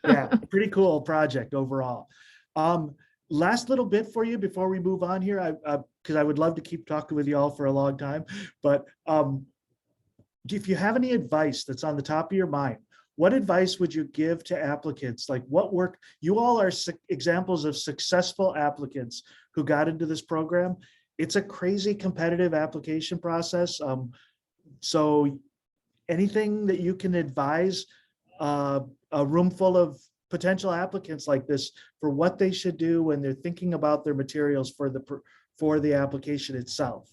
Yeah, pretty cool project overall. Last little bit for you before we move on here, because I would love to keep talking with you all for a long time. But if you have any advice that's on the top of your mind, what advice would you give to applicants? Like what work, you all are examples of successful applicants who got into this program. It's a crazy competitive application process. So anything that you can advise a room full of potential applicants like this for what they should do when they're thinking about their materials for the application itself.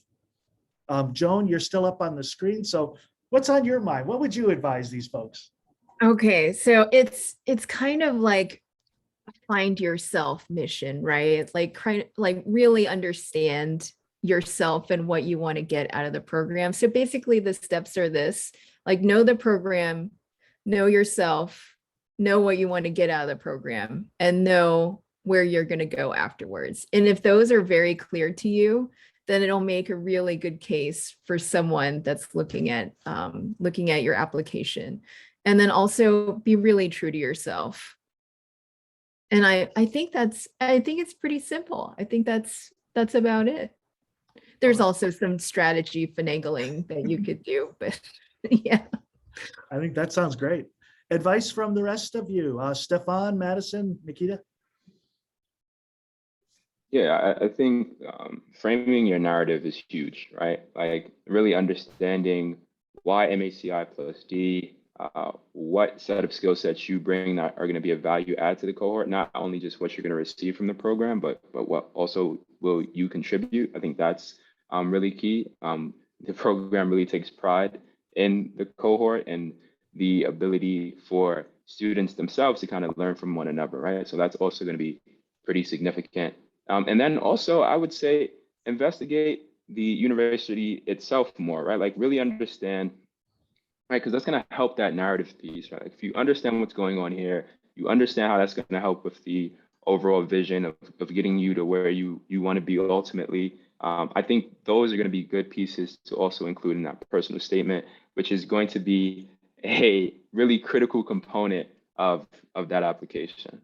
Joan, you're still up on the screen. So what's on your mind? What would you advise these folks? Okay, so it's kind of like a find yourself mission, right? Like really understand yourself and what you want to get out of the program. So basically the steps are this, like know the program, know yourself, know what you want to get out of the program, and know where you're going to go afterwards. And if those are very clear to you, then it'll make a really good case for someone that's looking at your application. And then also be really true to yourself. And I think it's pretty simple. I think that's about it. There's also some strategy finagling that you could do, but yeah. I think that sounds great. Advice from the rest of you, Stefan, Madison, Nikita? Yeah, I think framing your narrative is huge, right? Like really understanding why MHCI+D, what set of skill sets you bring that are going to be a value add to the cohort, not only just what you're going to receive from the program, but what also will you contribute. I think that's really key. The program really takes pride in the cohort and the ability for students themselves to kind of learn from one another, right? So that's also going to be pretty significant. And then also, I would say, investigate the university itself more, right? Like really understand, right? Because that's going to help that narrative piece, right? Like if you understand what's going on here, you understand how that's going to help with the overall vision of getting you to where you want to be ultimately. I think those are going to be good pieces to also include in that personal statement, which is going to be a really critical component of that application.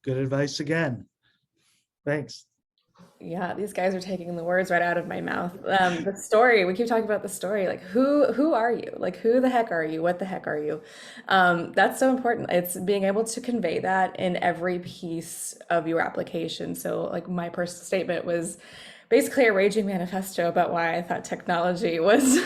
Good advice again. Thanks. Yeah, these guys are taking the words right out of my mouth. The story, we keep talking about the story, like who are you? Like who the heck are you? What the heck are you? That's so important. It's being able to convey that in every piece of your application. So like my personal statement was basically a raging manifesto about why I thought technology was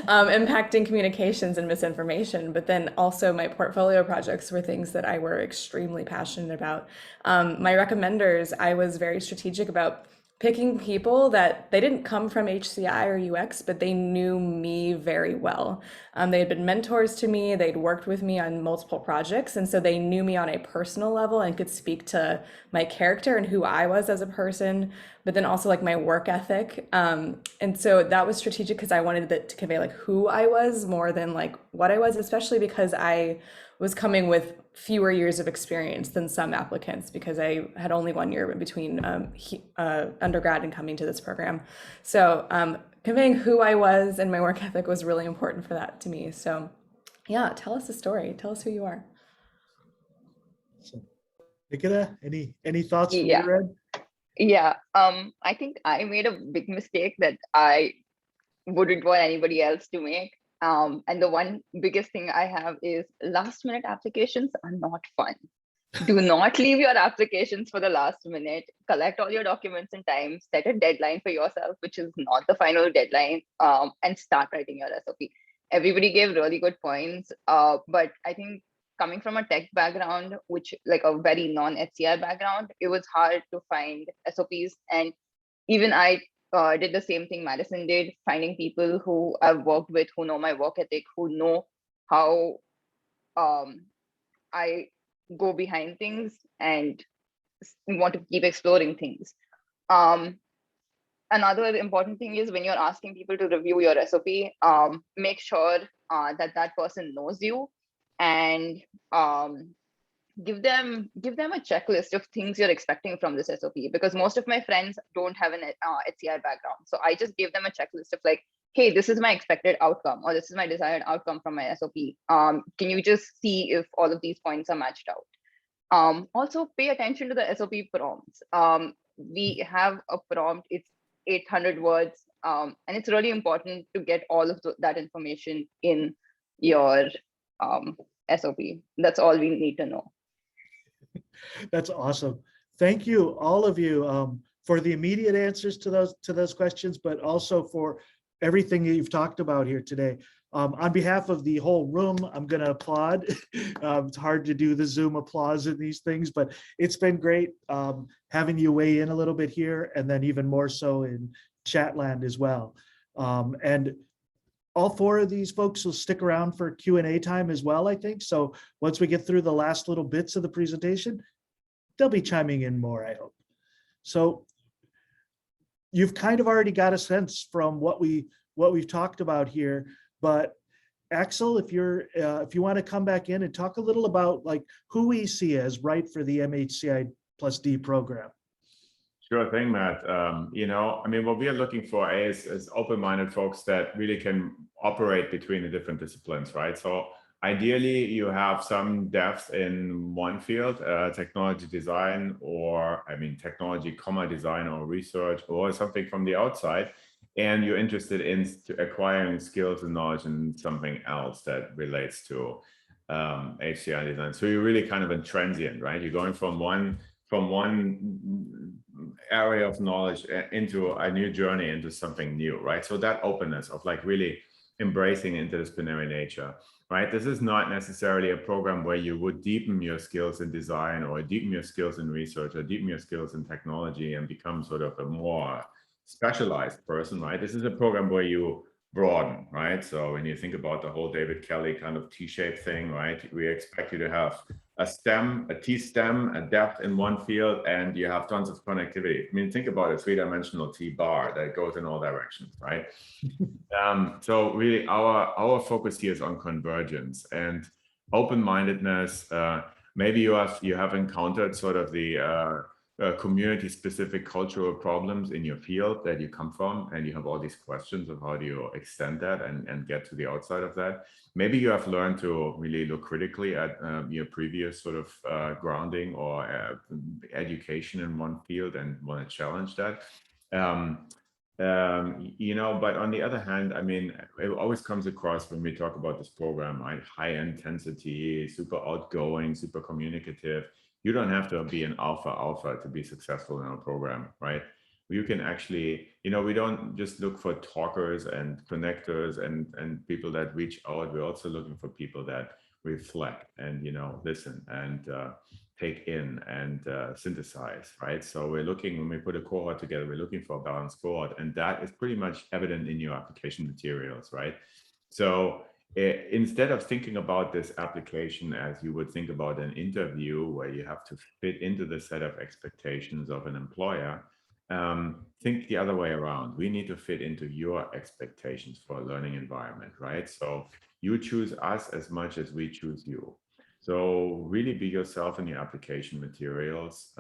impacting communications and misinformation. But then also my portfolio projects were things that I were extremely passionate about. My recommenders, I was very strategic about picking people that they didn't come from HCI or UX, but they knew me very well. They had been mentors to me, they'd worked with me on multiple projects, and so they knew me on a personal level and could speak to my character and who I was as a person, but then also like my work ethic. And so that was strategic because I wanted to convey like who I was more than like what I was, especially because I was coming with fewer years of experience than some applicants because I had only 1 year in between undergrad and coming to this program. So conveying who I was and my work ethic was really important for that to me. So yeah, tell us a story. Tell us who you are. So, Nikita, any thoughts from Yeah. your end? Yeah, I think I made a big mistake that I wouldn't want anybody else to make. And the one biggest thing I have is last minute applications are not fun. Do not leave your applications for the last minute. Collect all your documents in time, set a deadline for yourself, which is not the final deadline, and start writing your SOP. Everybody gave really good points, but I think coming from a tech background, which like a very non-HCI background, it was hard to find SOPs. And even I did the same thing Madison did, finding people who I've worked with, who know my work ethic, who know how I go behind things and want to keep exploring things. Another important thing is when you're asking people to review your SOP, make sure that that person knows you, and give them a checklist of things you're expecting from this SOP, because most of my friends don't have an HCI background. So I just gave them a checklist of like, hey, this is my expected outcome, or this is my desired outcome from my SOP. Can you just see if all of these points are matched out? Also pay attention to the SOP prompts. We have a prompt, it's 800 words, and it's really important to get all of that information in your SOP. That's all we need to know. That's awesome. Thank you, all of you, for the immediate answers to those questions, but also for everything that you've talked about here today. On behalf of the whole room, I'm going to applaud. It's hard to do the Zoom applause in these things, but it's been great having you weigh in a little bit here, and then even more so in Chatland as well. And all four of these folks will stick around for Q&A time as well, I think. So once we get through the last little bits of the presentation, they'll be chiming in more, I hope. So you've kind of already got a sense from what we've talked about here, but Axel, if you want to come back in and talk a little about like who we see as right for the MHCI+D program. Sure thing, Matt. You know, I mean, what we are looking for is open-minded folks that really can operate between the different disciplines, right? So ideally, you have some depth in one field, technology design, or technology, design or research, or something from the outside, and you're interested in acquiring skills and knowledge in something else that relates to HCI design. So you're really kind of a transient, right? You're going from one area of knowledge into a new journey, into something new, right? So that openness of like really embracing interdisciplinary nature, right? This is not necessarily a program where you would deepen your skills in design or deepen your skills in research or deepen your skills in technology and become sort of a more specialized person, right? This is a program where you broaden, right? So when you think about the whole David Kelly kind of T-shaped thing, right? We expect you to have a stem, a T-stem, a depth in one field, and you have tons of connectivity. I mean, think about a three-dimensional T-bar that goes in all directions, right? So really our focus here is on convergence and open-mindedness. Maybe you have encountered sort of the community-specific cultural problems in your field that you come from, and you have all these questions of how do you extend that and get to the outside of that. Maybe you have learned to really look critically at your previous sort of grounding or education in one field and want to challenge that. You know, but on the other hand, I mean, it always comes across when we talk about this program, right? High intensity, super outgoing, super communicative. You don't have to be an alpha to be successful in our program, right? you can actually, we don't just look for talkers and connectors and people that reach out. We're also looking for people that reflect and, listen and take in and synthesize, right? So we're looking, when we put a cohort together, we're looking for a balanced cohort, and that is pretty much evident in your application materials, right? So instead of thinking about this application as you would think about an interview where you have to fit into the set of expectations of an employer, think the other way around. We need to fit into your expectations for a learning environment, right? So you choose us as much as we choose you. So really be yourself in your application materials.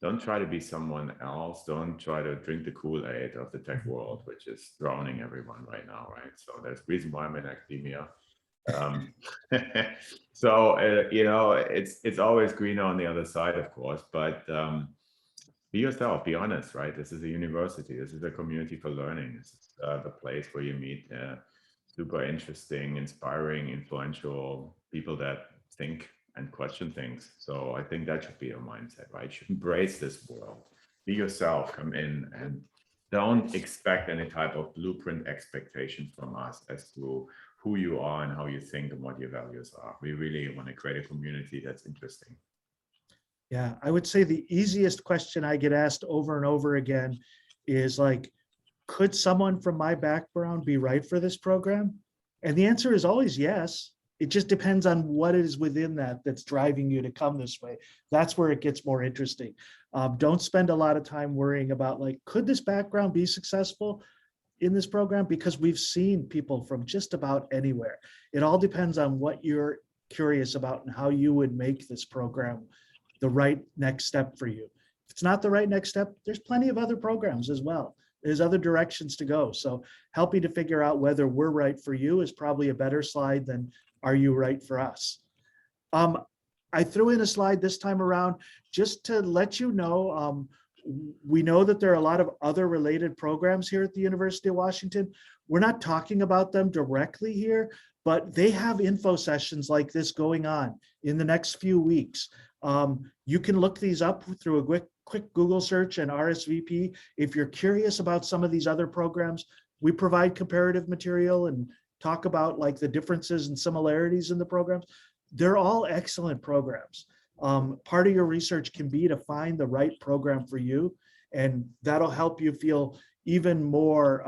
Don't try to be someone else. Don't try to drink the Kool-Aid of the tech world, which is drowning everyone right now, right? So there's a reason why I'm in academia. So, it's always greener on the other side, of course, but be yourself, be honest, right? This is a university. This is a community for learning. This is the place where you meet super interesting, inspiring, influential people that think and question things. So I think that should be your mindset, right? You should embrace this world. Be yourself, come in, and don't expect any type of blueprint expectation from us as to who you are and how you think and what your values are. We really want to create a community that's interesting. Yeah, I would say the easiest question I get asked over and over again is like, could someone from my background be right for this program? And the answer is always yes. It just depends on what is within that that's driving you to come this way. That's where it gets more interesting. Don't spend a lot of time worrying about like, could this background be successful in this program? Because we've seen people from just about anywhere. It all depends on what you're curious about and how you would make this program the right next step for you. If it's not the right next step, there's plenty of other programs as well. There's other directions to go. So helping to figure out whether we're right for you is probably a better slide than are you right for us. I threw in a slide this time around just to let you know, we know that there are a lot of other related programs here at the University of Washington. We're not talking about them directly here, but they have info sessions like this going on in the next few weeks. You can look these up through a quick Google search and RSVP. If you're curious about some of these other programs, we provide comparative material and talk about like the differences and similarities in the programs. They're all excellent programs. Part of your research can be to find the right program for you, and that'll help you feel even more,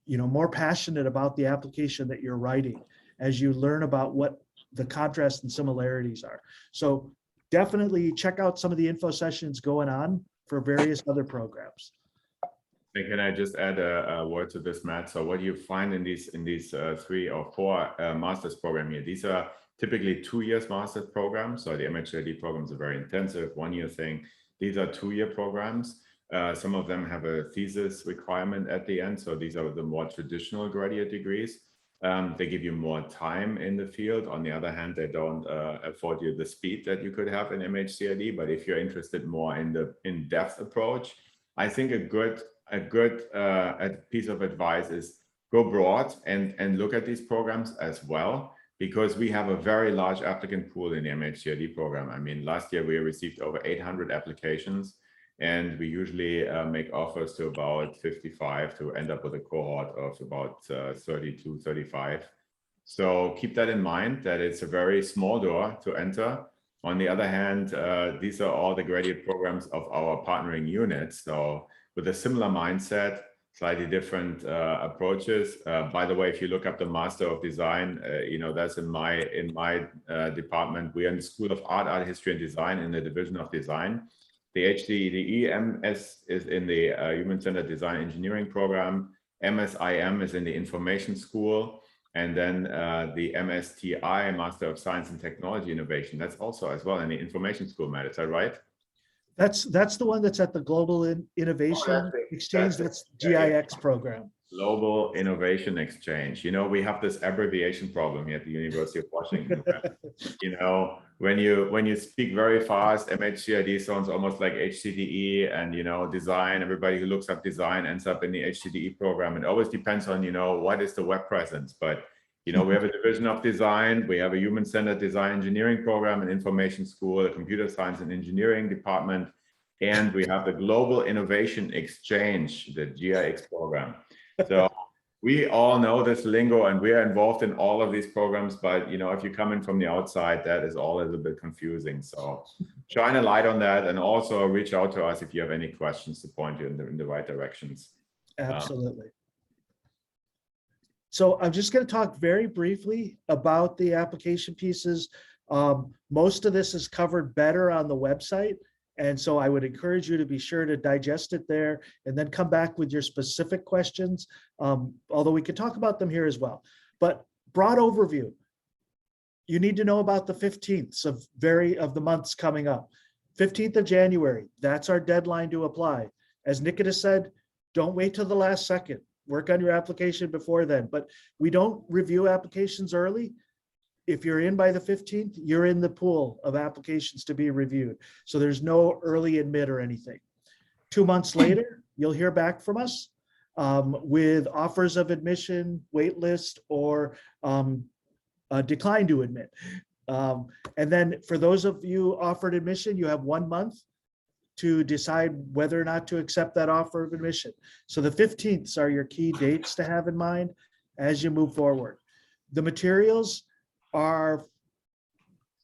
more passionate about the application that you're writing as you learn about what the contrasts and similarities are. So definitely check out some of the info sessions going on for various other programs. And can I just add a word to this, Matt? So what you find in these 3 or 4 master's program here, these are typically 2 years master's programs. So the MHCI+D programs are very intensive, 1-year thing. These are 2-year programs. Some of them have a thesis requirement at the end. So these are the more traditional graduate degrees. They give you more time in the field. On the other hand, they don't afford you the speed that you could have in MHCI+D. But if you're interested more in the in-depth approach, I think a good piece of advice is go broad and look at these programs as well, because we have a very large applicant pool in the MHCI+D program. I mean, last year we received over 800 applications, and we usually make offers to about 55 to end up with a cohort of about 30 to 35. So keep that in mind, that it's a very small door to enter. On the other hand, these are all the graduate programs of our partnering units. So with a similar mindset, slightly different approaches. By the way, if you look up the Master of Design, that's in my department. We are in the School of Art History and Design in the Division of Design. The HDDE MS is in the Human-Centered Design Engineering program. MSIM is in the Information School. And then the MSTI, Master of Science and Technology Innovation, that's also as well in the Information School, Matt, is that right? That's the one that's at the Global Innovation Exchange. That's GIX program. Global Innovation Exchange. We have this abbreviation problem here at the University of Washington. When you speak very fast, MHCI+D sounds almost like HCDE, and design. Everybody who looks up design ends up in the HCDE program. It always depends on what is the web presence. But we have a division of design. We have a human-centered design engineering program, an information school, a computer science and engineering department. And we have the Global Innovation Exchange, the GIX program. So we all know this lingo and we are involved in all of these programs, but if you come in from the outside, that is all a little bit confusing. So shine a light on that, and also reach out to us if you have any questions to point you in the right directions. Absolutely. So I'm just going to talk very briefly about the application pieces. Most of this is covered better on the website. And so I would encourage you to be sure to digest it there and then come back with your specific questions, although we could talk about them here as well. But broad overview, you need to know about the 15th of the months coming up. 15th of January, that's our deadline to apply. As Nikita said, don't wait till the last second. Work on your application before then, but we don't review applications early. If you're in by the 15th, you're in the pool of applications to be reviewed. So there's no early admit or anything. 2 months later, you'll hear back from us with offers of admission, wait list, or a decline to admit. And then for those of you offered admission, you have 1 month to decide whether or not to accept that offer of admission. So the 15ths are your key dates to have in mind as you move forward. The materials are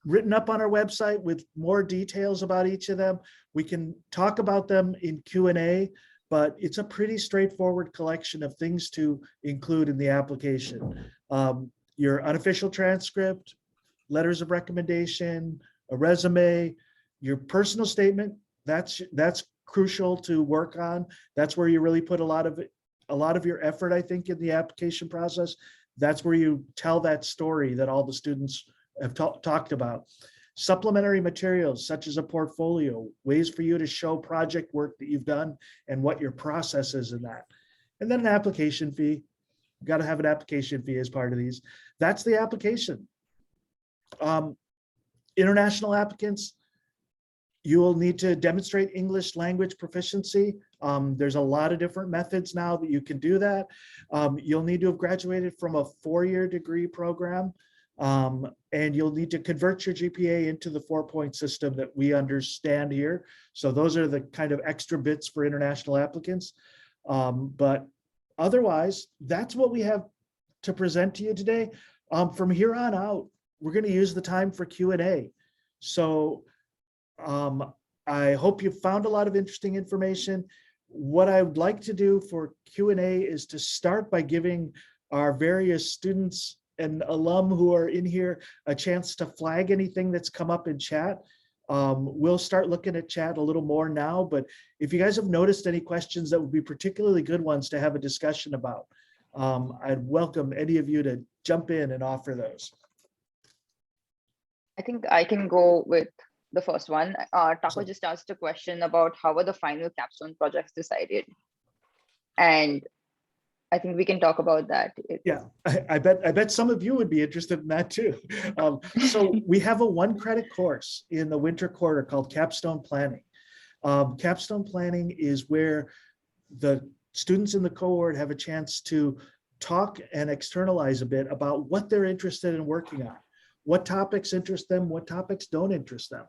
written up on our website with more details about each of them. We can talk about them in Q&A, but it's a pretty straightforward collection of things to include in the application. Your unofficial transcript, letters of recommendation, a resume, your personal statement, that's crucial to work on. That's where you really put a lot of your effort, I think, in the application process. That's where you tell that story that all the students have talked about. Supplementary materials such as a portfolio, ways for you to show project work that you've done and what your process is in that. And then an application fee. You've got to have an application fee as part of these. That's the application. International applicants, you will need to demonstrate English language proficiency. There's a lot of different methods now that you can do that. You'll need to have graduated from a 4-year degree program, and you'll need to convert your GPA into the 4-point system that we understand here. So those are the kind of extra bits for international applicants. But otherwise, that's what we have to present to you today. From here on out, we're going to use the time for Q&A. So I hope you found a lot of interesting information. What I would like to do for Q&A is to start by giving our various students and alum who are in here a chance to flag anything that's come up in chat. We'll start looking at chat a little more now, but if you guys have noticed any questions that would be particularly good ones to have a discussion about, I'd welcome any of you to jump in and offer those. I think I can go with the first one. Taco just asked a question about how are the final capstone projects decided? And I think we can talk about that. Yeah, I bet some of you would be interested in that too. So we have a 1-credit course in the winter quarter called Capstone Planning. Capstone Planning is where the students in the cohort have a chance to talk and externalize a bit about what they're interested in working on, what topics interest them, what topics don't interest them,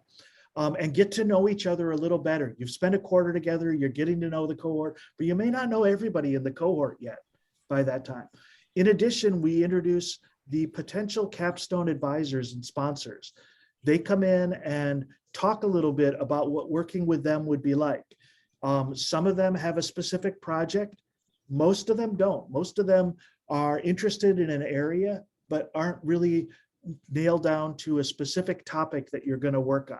and get to know each other a little better. You've spent a quarter together, you're getting to know the cohort, but you may not know everybody in the cohort yet by that time. In addition, we introduce the potential capstone advisors and sponsors. They come in and talk a little bit about what working with them would be like. Some of them have a specific project. Most of them don't. Most of them are interested in an area, but aren't really nailed down to a specific topic that you're going to work on.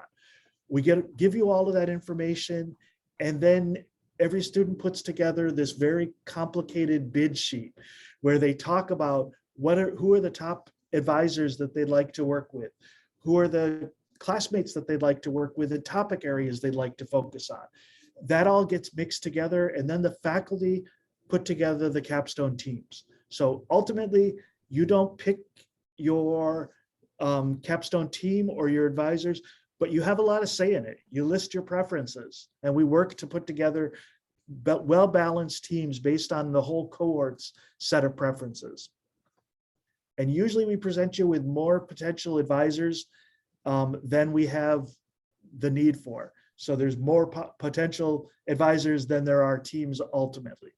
We give you all of that information, and then every student puts together this very complicated bid sheet where they talk about who are the top advisors that they'd like to work with, who are the classmates that they'd like to work with, and topic areas they'd like to focus on. That all gets mixed together, and then the faculty put together the capstone teams. So ultimately, you don't pick your capstone team or your advisors, but you have a lot of say in it. You list your preferences, and we work to put together well-balanced teams based on the whole cohort's set of preferences. And usually we present you with more potential advisors than we have the need for. So there's more potential advisors than there are teams ultimately.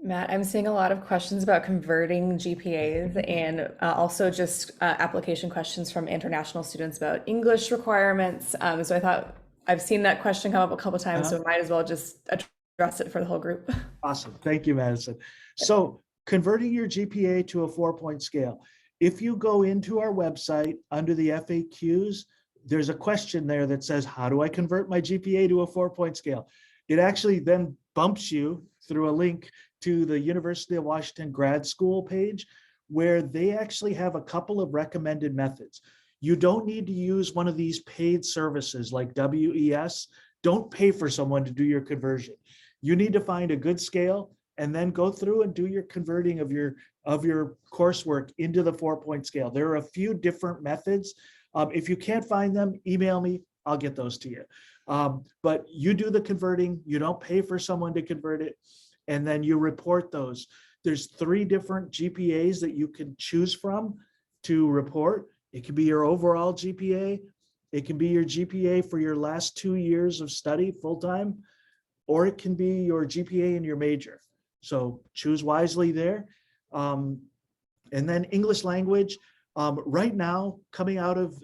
Matt, I'm seeing a lot of questions about converting GPAs and also just application questions from international students about English requirements. So I thought I've seen that question come up a couple of times, so I might as well just address it for the whole group. Awesome. Thank you, Madison. So converting your GPA to a 4-point scale. If you go into our website under the FAQs, there's a question there that says, how do I convert my GPA to a 4-point scale? It actually then bumps you through a link to the University of Washington grad school page, where they actually have a couple of recommended methods. You don't need to use one of these paid services like WES. Don't pay for someone to do your conversion. You need to find a good scale and then go through and do your converting of your coursework into the 4-point scale. There are a few different methods. If you can't find them, email me, I'll get those to you. But you do the converting, you don't pay for someone to convert it, and then you report those. There's 3 different GPAs that you can choose from to report. It can be your overall GPA, it can be your GPA for your last 2 years of study full-time, or it can be your GPA in your major. So choose wisely there. And then English language. Right now, coming out of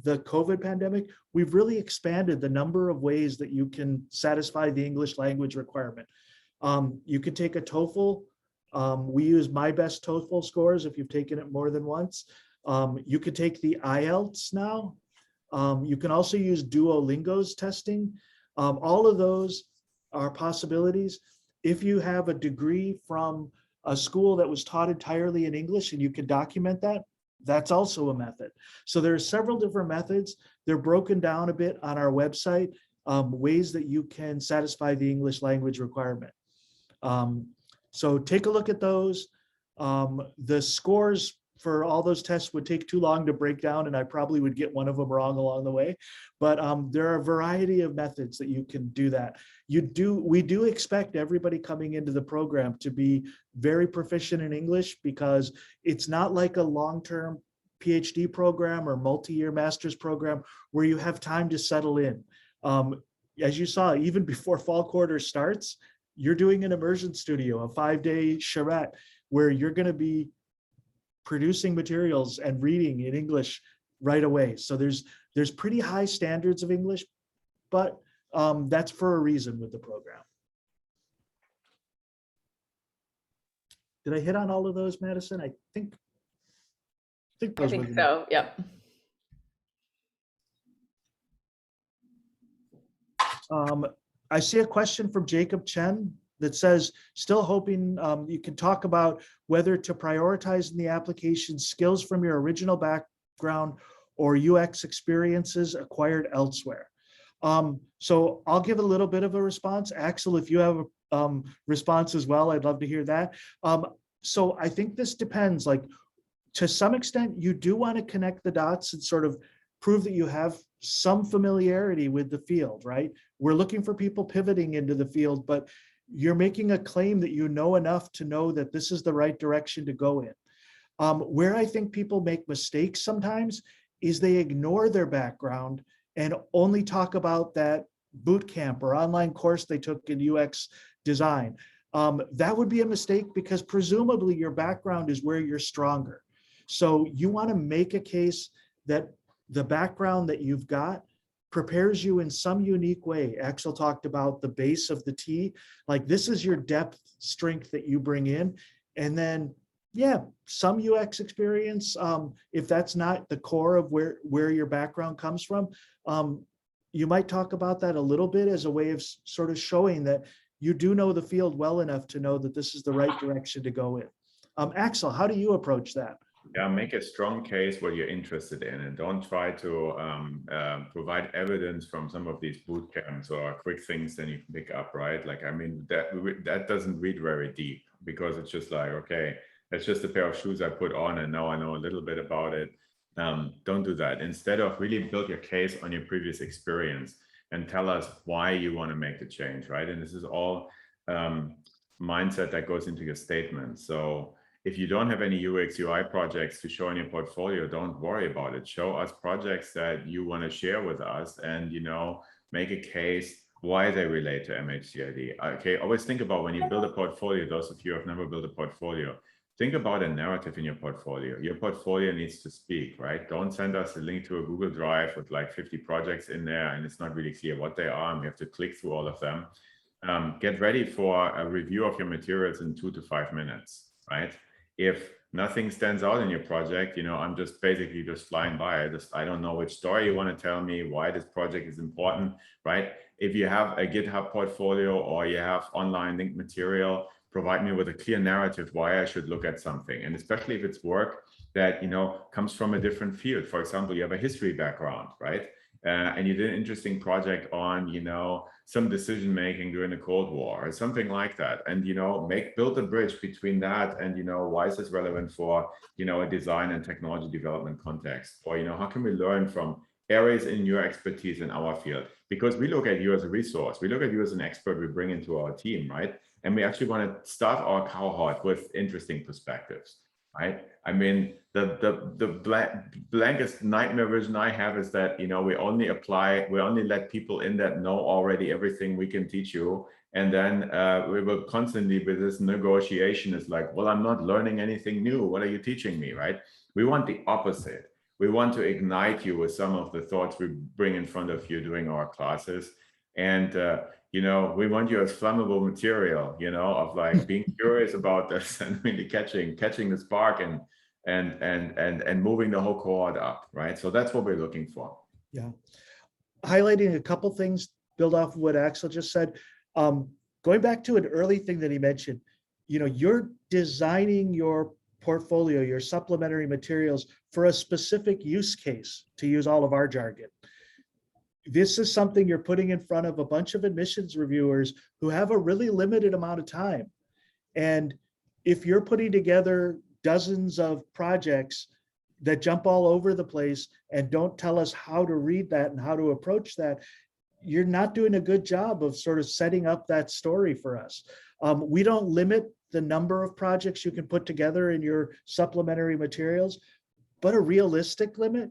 the COVID pandemic, we've really expanded the number of ways that you can satisfy the English language requirement. You could take a TOEFL. We use My Best TOEFL scores if you've taken it more than once. You could take the IELTS now. You can also use Duolingo's testing. All of those are possibilities. If you have a degree from a school that was taught entirely in English and you can document that, that's also a method. So there are several different methods. They're broken down a bit on our website, ways that you can satisfy the English language requirement. So take a look at those. The scores for all those tests would take too long to break down, and I probably would get one of them wrong along the way. But there are a variety of methods that you can do that. We do expect everybody coming into the program to be very proficient in English, because it's not like a long-term PhD program or multi-year master's program where you have time to settle in. As you saw, even before fall quarter starts, you're doing an immersion studio, a 5-day charrette, where you're going to be producing materials and reading in English right away. So there's pretty high standards of English, but that's for a reason with the program. Did I hit on all of those, Madison? I think those were them. So. Yep. I see a question from Jacob Chen that says, still hoping you can talk about whether to prioritize in the application skills from your original background or UX experiences acquired elsewhere. So I'll give a little bit of a response. Axel, if you have a response as well, I'd love to hear that. So I think this depends. Like, to some extent, you do want to connect the dots and sort of prove that you have some familiarity with the field, right? We're looking for people pivoting into the field, but you're making a claim that you know enough to know that this is the right direction to go in. Where I think people make mistakes sometimes is they ignore their background and only talk about that boot camp or online course they took in UX design. That would be a mistake, because presumably your background is where you're stronger. So you want to make a case that the background that you've got prepares you in some unique way. Axel talked about the base of the T, like this is your depth strength that you bring in. And then, yeah, some UX experience, if that's not the core of where your background comes from, you might talk about that a little bit as a way of sort of showing that you do know the field well enough to know that this is the right direction to go in. Axel, how do you approach that? Yeah, make a strong case what you're interested in, and don't try to provide evidence from some of these boot camps or quick things that you can pick up, right? Like, I mean, that doesn't read very deep, because it's just like, okay, that's just a pair of shoes I put on and now I know a little bit about it. Don't do that. Instead of really build your case on your previous experience and tell us why you want to make the change, right? And this is all mindset that goes into your statement. So if you don't have any UX UI projects to show in your portfolio, don't worry about it. Show us projects that you want to share with us, and, you know, make a case why they relate to MHCI+D. Okay, always think about when you build a portfolio, those of you who have never built a portfolio, think about a narrative in your portfolio. Your portfolio needs to speak, right? Don't send us a link to a Google Drive with like 50 projects in there and it's not really clear what they are and we have to click through all of them. Get ready for a review of your materials in 2 to 5 minutes, right? If nothing stands out in your project, you know, I'm just basically just flying by. I don't know which story you want to tell me, why this project is important, right? If you have a GitHub portfolio or you have online linked material, provide me with a clear narrative why I should look at something. And especially if it's work that, you know, comes from a different field. For example, you have a history background, right? And you did an interesting project on, you know, some decision making during the Cold War or something like that. And, you know, build a bridge between that and, you know, why is this relevant for, you know, a design and technology development context? Or, you know, how can we learn from areas in your expertise in our field? Because we look at you as a resource. We look at you as an expert we bring into our team, right? And we actually want to start our cohort with interesting perspectives, right? I mean, the blankest nightmare vision I have is that, you know, we only let people in that know already everything we can teach you. And then we will constantly with this negotiation is like, well, I'm not learning anything new. What are you teaching me, right? We want the opposite. We want to ignite you with some of the thoughts we bring in front of you during our classes. And, you know, we want you as flammable material, you know, of like being curious about this and really catching the spark and moving the whole cohort up, right? So that's what we're looking for. Yeah. Highlighting a couple things, build off of what Axel just said. Going back to an early thing that he mentioned, you know, you're designing your portfolio, your supplementary materials for a specific use case, to use all of our jargon. This is something you're putting in front of a bunch of admissions reviewers who have a really limited amount of time. And if you're putting together dozens of projects that jump all over the place and don't tell us how to read that and how to approach that, you're not doing a good job of sort of setting up that story for us. We don't limit the number of projects you can put together in your supplementary materials, but a realistic limit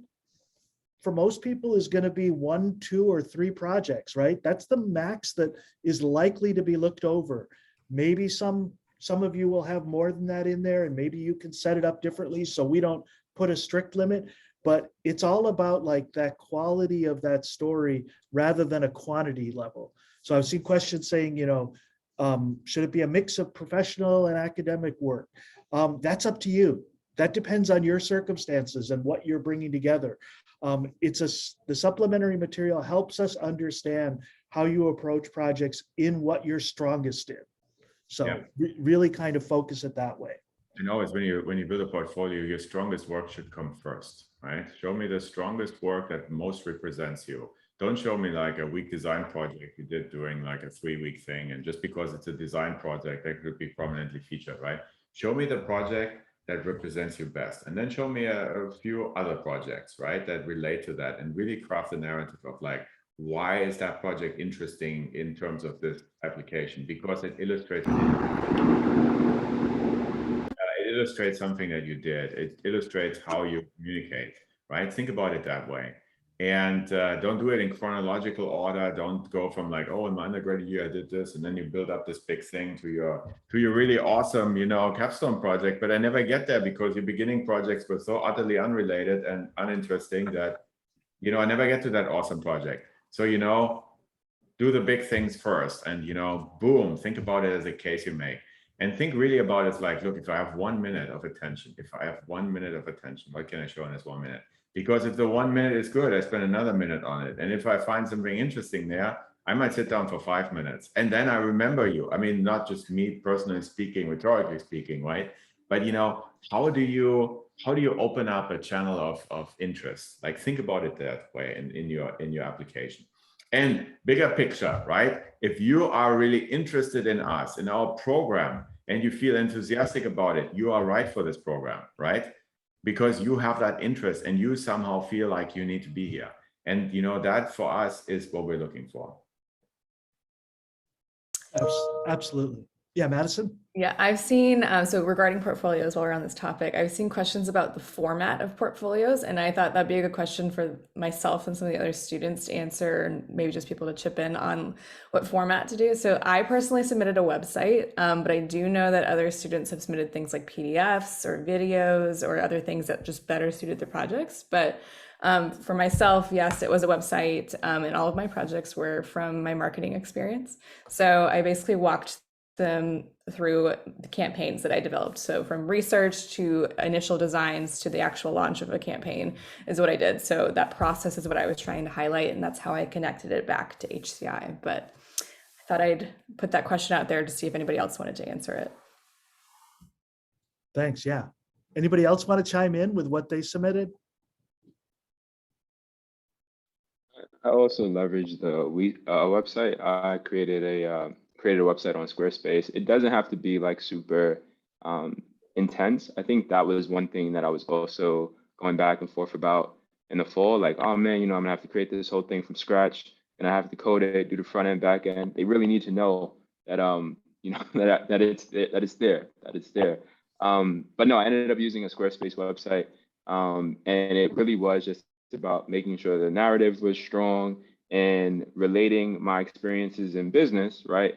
for most people is going to be 1, 2, or 3 projects, right? That's the max that is likely to be looked over. Maybe some of you will have more than that in there, and maybe you can set it up differently so we don't put a strict limit, but it's all about like that quality of that story rather than a quantity level. So I've seen questions saying, you know, should it be a mix of professional and academic work? That's up to you. That depends on your circumstances and what you're bringing together. The supplementary material helps us understand how you approach projects in what you're strongest in. So Yeah. Really kind of focus it that way. You know, it's when you build a portfolio, your strongest work should come first, right? Show me the strongest work that most represents you. Don't show me like a weak design project you did during like a 3-week thing. And just because it's a design project, that could be prominently featured, right? Show me the project that represents you best. And then show me a few other projects, right, that relate to that, and really craft a narrative of like, why is that project interesting in terms of this application? Because it illustrates something that you did. It illustrates how you communicate, right? Think about it that way. And don't do it in chronological order. Don't go from like, oh, in my undergraduate year, I did this. And then you build up this big thing to your really awesome, you know, capstone project. But I never get there because your beginning projects were so utterly unrelated and uninteresting that, you know, I never get to that awesome project. So, you know, do the big things first and, you know, boom, think about it as a case you make. And think really about it like, look, if I have 1 minute of attention, what can I show in this 1 minute? Because if the 1 minute is good, I spend another minute on it. And if I find something interesting there, I might sit down for 5 minutes. And then I remember you. I mean, not just me personally speaking, rhetorically speaking, right? But, you know, how do you open up a channel of interest? Like, think about it that way in your application. And bigger picture, right? If you are really interested in us, in our program, and you feel enthusiastic about it, you are right for this program, right? Because you have that interest and you somehow feel like you need to be here. And, you know, that for us is what we're looking for. Absolutely. Yeah, Madison? Yeah, I've seen, so regarding portfolios, while we're on this topic, I've seen questions about the format of portfolios, and I thought that'd be a good question for myself and some of the other students to answer, and maybe just people to chip in on what format to do. So I personally submitted a website, but I do know that other students have submitted things like PDFs or videos or other things that just better suited their projects. But for myself, yes, it was a website, and all of my projects were from my marketing experience. So I basically walked them through the campaigns that I developed. So from research to initial designs to the actual launch of a campaign is what I did. So that process is what I was trying to highlight, and that's how I connected it back to HCI. But I thought I'd put that question out there to see if anybody else wanted to answer it. Thanks. Yeah. Anybody else want to chime in with what they submitted? I also leveraged the website. I created a website on Squarespace. It doesn't have to be like super intense. I think that was one thing that I was also going back and forth about in the fall. Like, oh man, I'm gonna have to create this whole thing from scratch, and I have to code it, do the front end, back end. They really need to know that that it's there. But no, I ended up using a Squarespace website, and it really was just about making sure the narrative was strong and relating my experiences in business, right,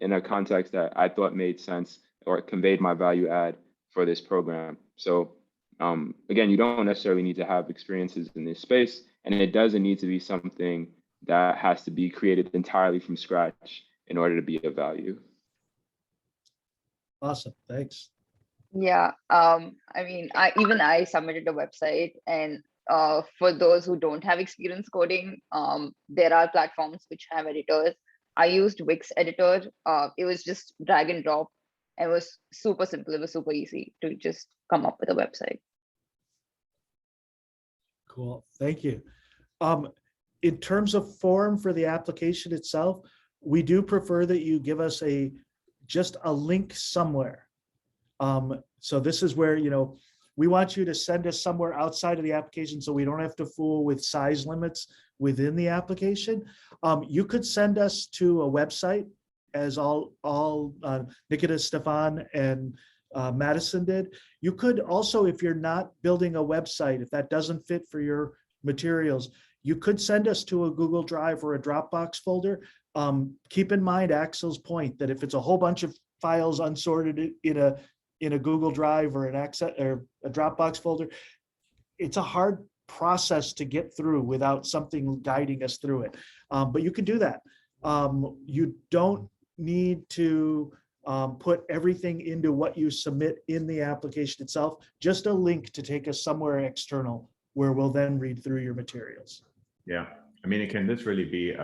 in a context that I thought made sense or conveyed my value add for this program. So again, you don't necessarily need to have experiences in this space, and it doesn't need to be something that has to be created entirely from scratch in order to be of value. Awesome. Thanks. Yeah. I mean, I submitted a website, and for those who don't have experience coding, there are platforms which have editors. I used Wix editor. It was just drag and drop. It was super simple. It was super easy to just come up with a website. Cool. Thank you. In terms of form for the application itself, we do prefer that you give us just a link somewhere. So this is where, we want you to send us somewhere outside of the application so we don't have to fool with size limits within the application. You could send us to a website, as all Nikita, Stefan, and Madison did. You could also, if you're not building a website, if that doesn't fit for your materials, you could send us to a Google Drive or a Dropbox folder. Keep in mind Axel's point that if it's a whole bunch of files unsorted in a Google Drive or a Dropbox folder, it's a hard process to get through without something guiding us through it. But you can do that. You don't need to put everything into what you submit in the application itself, just a link to take us somewhere external where we'll then read through your materials. Yeah, I mean, it can literally be,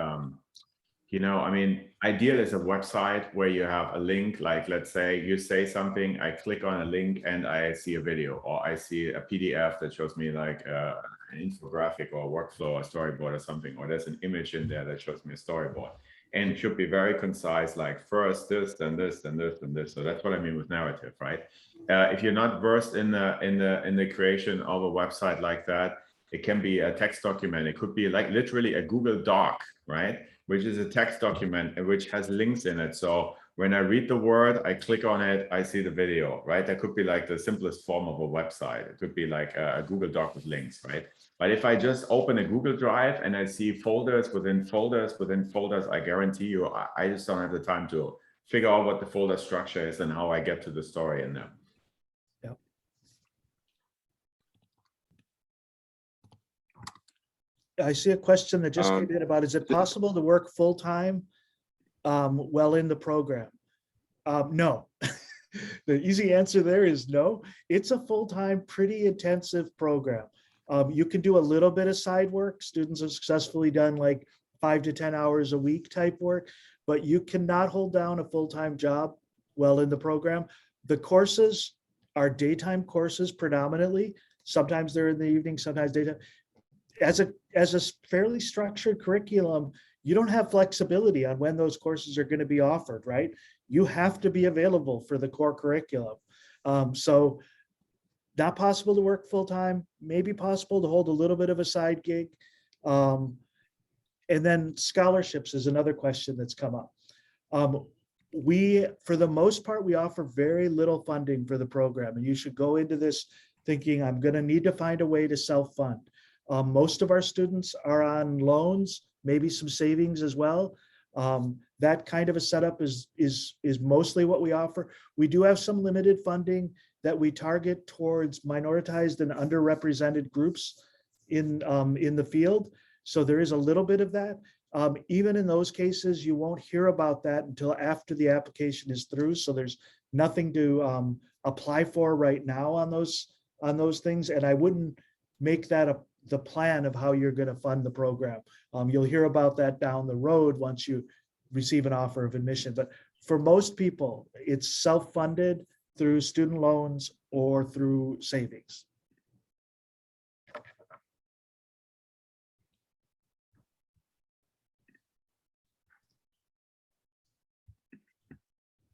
ideal is a website where you have a link, like let's say you say something, I click on a link and I see a video, or I see a PDF that shows me like an infographic or a workflow or storyboard or something, or there's an image in there that shows me a storyboard. And it should be very concise, like first this, then this, then this, then this. So that's what I mean with narrative, right? If you're not versed in the creation of a website like that, it can be a text document. It could be like literally a Google Doc, right? Which is a text document and which has links in it. So when I read the word, I click on it, I see the video, right? That could be like the simplest form of a website. It could be like a Google Doc with links, right? But if I just open a Google Drive and I see folders within folders within folders, I guarantee you, I just don't have the time to figure out what the folder structure is and how I get to the story in there. I see a question that just came in about, is it possible to work full-time while in the program? No. The easy answer there is no. It's a full-time, pretty intensive program. You can do a little bit of side work. Students have successfully done like 5 to 10 hours a week type work, but you cannot hold down a full-time job while in the program. The courses are daytime courses predominantly. Sometimes they're in the evening, sometimes daytime. As a fairly structured curriculum, you don't have flexibility on when those courses are going to be offered, right? You have to be available for the core curriculum. So not possible to work full-time, maybe possible to hold a little bit of a side gig. And then scholarships is another question that's come up. For the most part, we offer very little funding for the program, and you should go into this thinking, I'm going to need to find a way to self-fund. Most of our students are on loans, maybe some savings as well. That kind of a setup is mostly what we offer. We do have some limited funding that we target towards minoritized and underrepresented groups in the field. So there is a little bit of that. Even in those cases, you won't hear about that until after the application is through. So there's nothing to apply for right now on those things. And I wouldn't make that the plan of how you're going to fund the program. You'll hear about that down the road once you receive an offer of admission. But for most people, it's self-funded through student loans or through savings.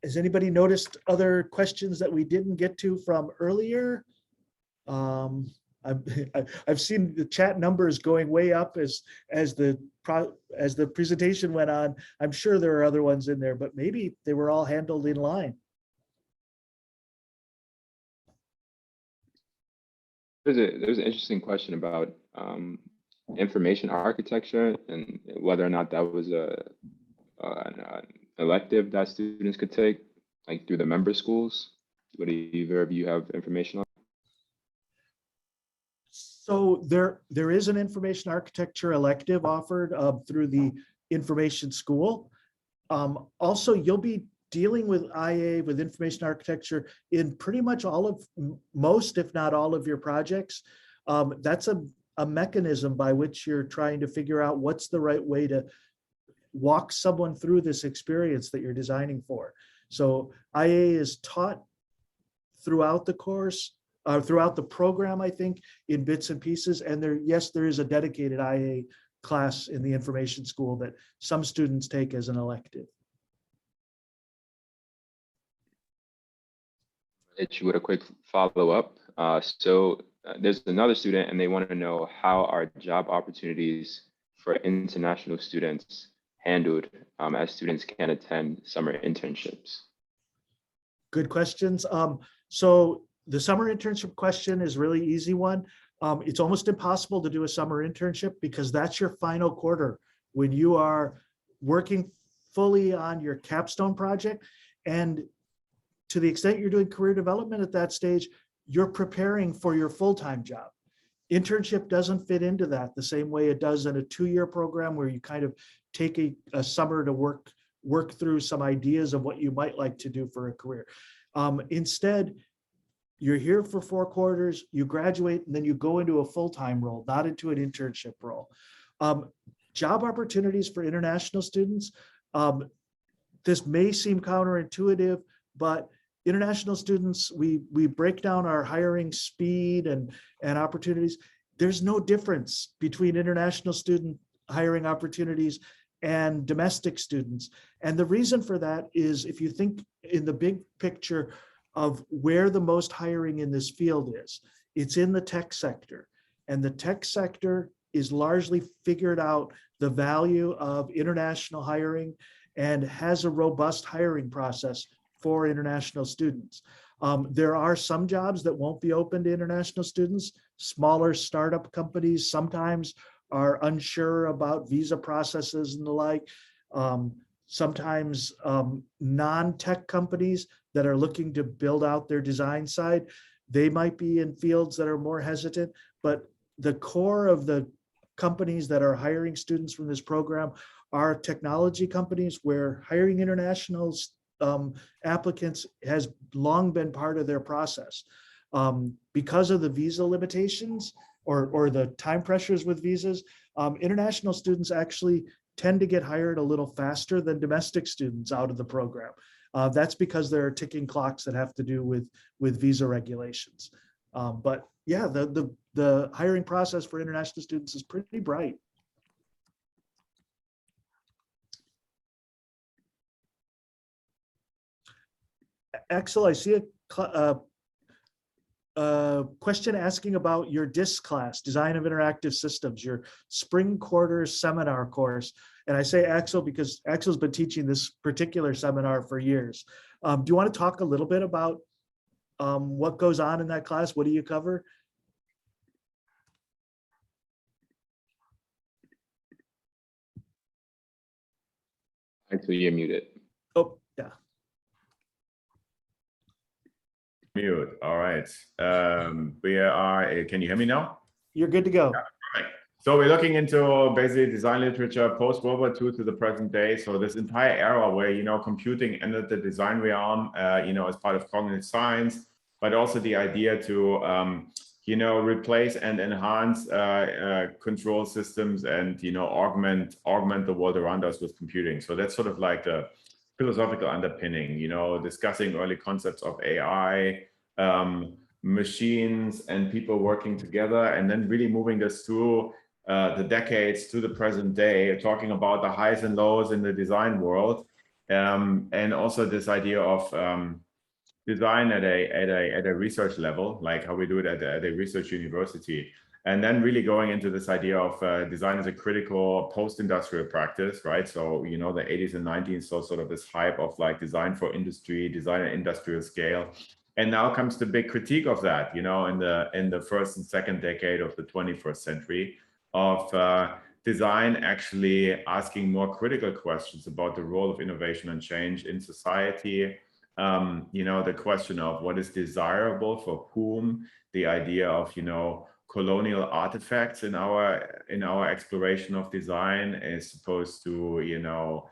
Has anybody noticed other questions that we didn't get to from earlier? I've seen the chat numbers going way up as the presentation went on. I'm sure there are other ones in there, but maybe they were all handled in line. There's an interesting question about information architecture and whether or not that was an elective that students could take, like through the member schools. What do either of you have information on? So there is an information architecture elective offered through the information school. Also, you'll be dealing with IA, with information architecture in pretty much most, if not all of your projects. That's a mechanism by which you're trying to figure out what's the right way to walk someone through this experience that you're designing for. So IA is taught throughout the course, throughout the program, I think, in bits and pieces. And there is a dedicated IA class in the information school that some students take as an elective. Hit you with a quick follow-up. There's another student and they want to know, how are job opportunities for international students handled as students can attend summer internships? Good questions. So the summer internship question is a really easy one. It's almost impossible to do a summer internship because that's your final quarter when you are working fully on your capstone project. And to the extent you're doing career development at that stage, you're preparing for your full-time job. Internship doesn't fit into that the same way it does in a 2-year program where you kind of take a summer to work through some ideas of what you might like to do for a career. Instead, you're here for 4 quarters, you graduate, and then you go into a full-time role, not into an internship role. Job opportunities for international students. This may seem counterintuitive, but international students, we break down our hiring speed and opportunities. There's no difference between international student hiring opportunities and domestic students. And the reason for that is, if you think in the big picture of where the most hiring in this field is, it's in the tech sector. And the tech sector is largely figured out the value of international hiring and has a robust hiring process for international students. There are some jobs that won't be open to international students. Smaller startup companies sometimes are unsure about visa processes and the like. Sometimes non-tech companies that are looking to build out their design side, they might be in fields that are more hesitant, but the core of the companies that are hiring students from this program are technology companies where hiring internationals applicants has long been part of their process. Because of the visa limitations or the time pressures with visas, international students actually tend to get hired a little faster than domestic students out of the program. That's because there are ticking clocks that have to do with visa regulations. But yeah, the hiring process for international students is pretty bright. Axel, I see a question asking about your DIS class, Design of Interactive Systems, your spring quarter seminar course. And I say Axel because Axel's been teaching this particular seminar for years. Do you want to talk a little bit about what goes on in that class? What do you cover? So you're muted. Oh, yeah. Mute. All right. We are. Can you hear me now? You're good to go. Right. So we're looking into basically design literature post World War II to the present day. So this entire era where, you know, computing entered the design realm, you know, as part of cognitive science, but also the idea to, you know, replace and enhance control systems and, you know, augment the world around us with computing. So that's sort of like the philosophical underpinning, you know, discussing early concepts of AI, machines and people working together, and then really moving this through the decades to the present day, talking about the highs and lows in the design world, and also this idea of design at a research level, like how we do it at a research university, and then really going into this idea of design as a critical post-industrial practice, right? So, you know, the 80s and 90s saw sort of this hype of like design for industry, design at industrial scale. And now comes the big critique of that, you know, in the first and second decade of the 21st century, of design actually asking more critical questions about the role of innovation and change in society. You know, the question of what is desirable for whom, the idea of, you know, colonial artifacts in our exploration of design is supposed to, you know,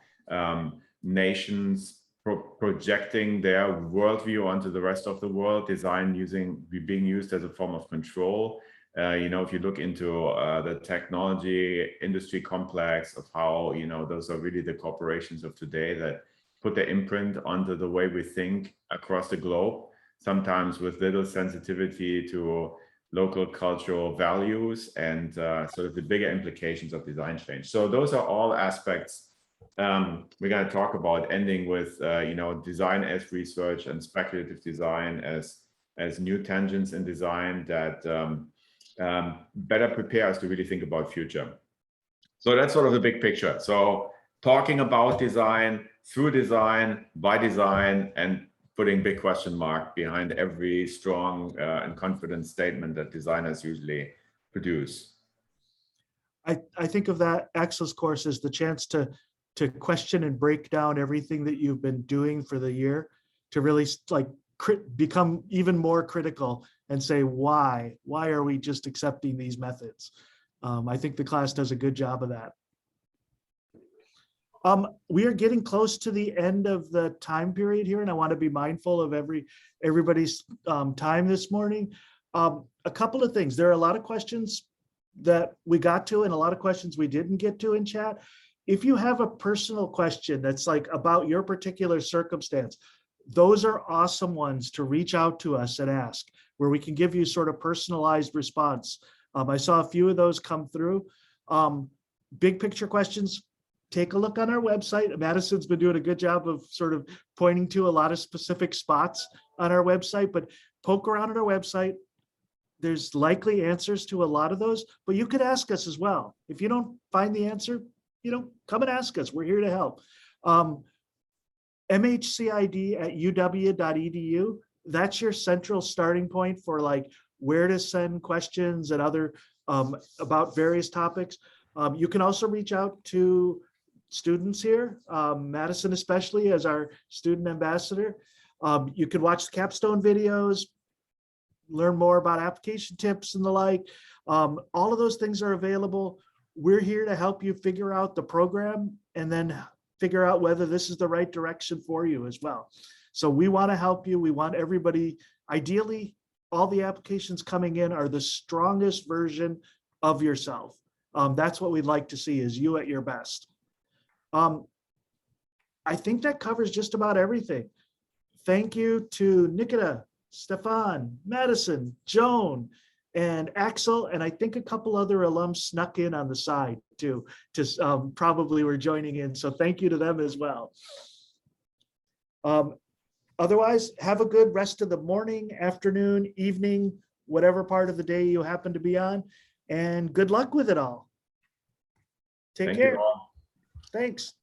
nations projecting their worldview onto the rest of the world, design being used as a form of control. You know, if you look into the technology industry complex of how, you know, those are really the corporations of today that put their imprint onto the way we think across the globe, sometimes with little sensitivity to local cultural values and sort of the bigger implications of design change. So those are all aspects we're going to talk about, ending with you know, design as research and speculative design as new tangents in design that better prepare us to really think about future. So that's sort of the big picture. So talking about design, through design, by design, and putting big question mark behind every strong and confident statement that designers usually produce. I think of that Axel's course as the chance to question and break down everything that you've been doing for the year, to really like become even more critical and say, why are we just accepting these methods? I think the class does a good job of that. We are getting close to the end of the time period here, and I want to be mindful of everybody's time this morning. A couple of things. There are a lot of questions that we got to and a lot of questions we didn't get to in chat. If you have a personal question that's like about your particular circumstance, those are awesome ones to reach out to us and ask, where we can give you sort of personalized response. I saw a few of those come through. Big picture questions, take a look on our website. Madison's been doing a good job of sort of pointing to a lot of specific spots on our website, but poke around on our website. There's likely answers to a lot of those, but you could ask us as well. If you don't find the answer, you know, come and ask us. We're here to help. MHCI+D at uw.edu. That's your central starting point for like where to send questions and other about various topics. You can also reach out to students here, Madison especially as our student ambassador. You can watch the capstone videos, learn more about application tips and the like. All of those things are available. We're here to help you figure out the program and then figure out whether this is the right direction for you as well. So we want to help you. We want everybody, ideally, all the applications coming in are the strongest version of yourself. That's what we'd like to see, is you at your best. I think that covers just about everything. Thank you to Nikita, Stefan, Madison, Joan, and Axel, and I think a couple other alums snuck in on the side too, just probably were joining in. So thank you to them as well. Otherwise, have a good rest of the morning, afternoon, evening, whatever part of the day you happen to be on, and good luck with it all. Take care. Thank you all. Thanks.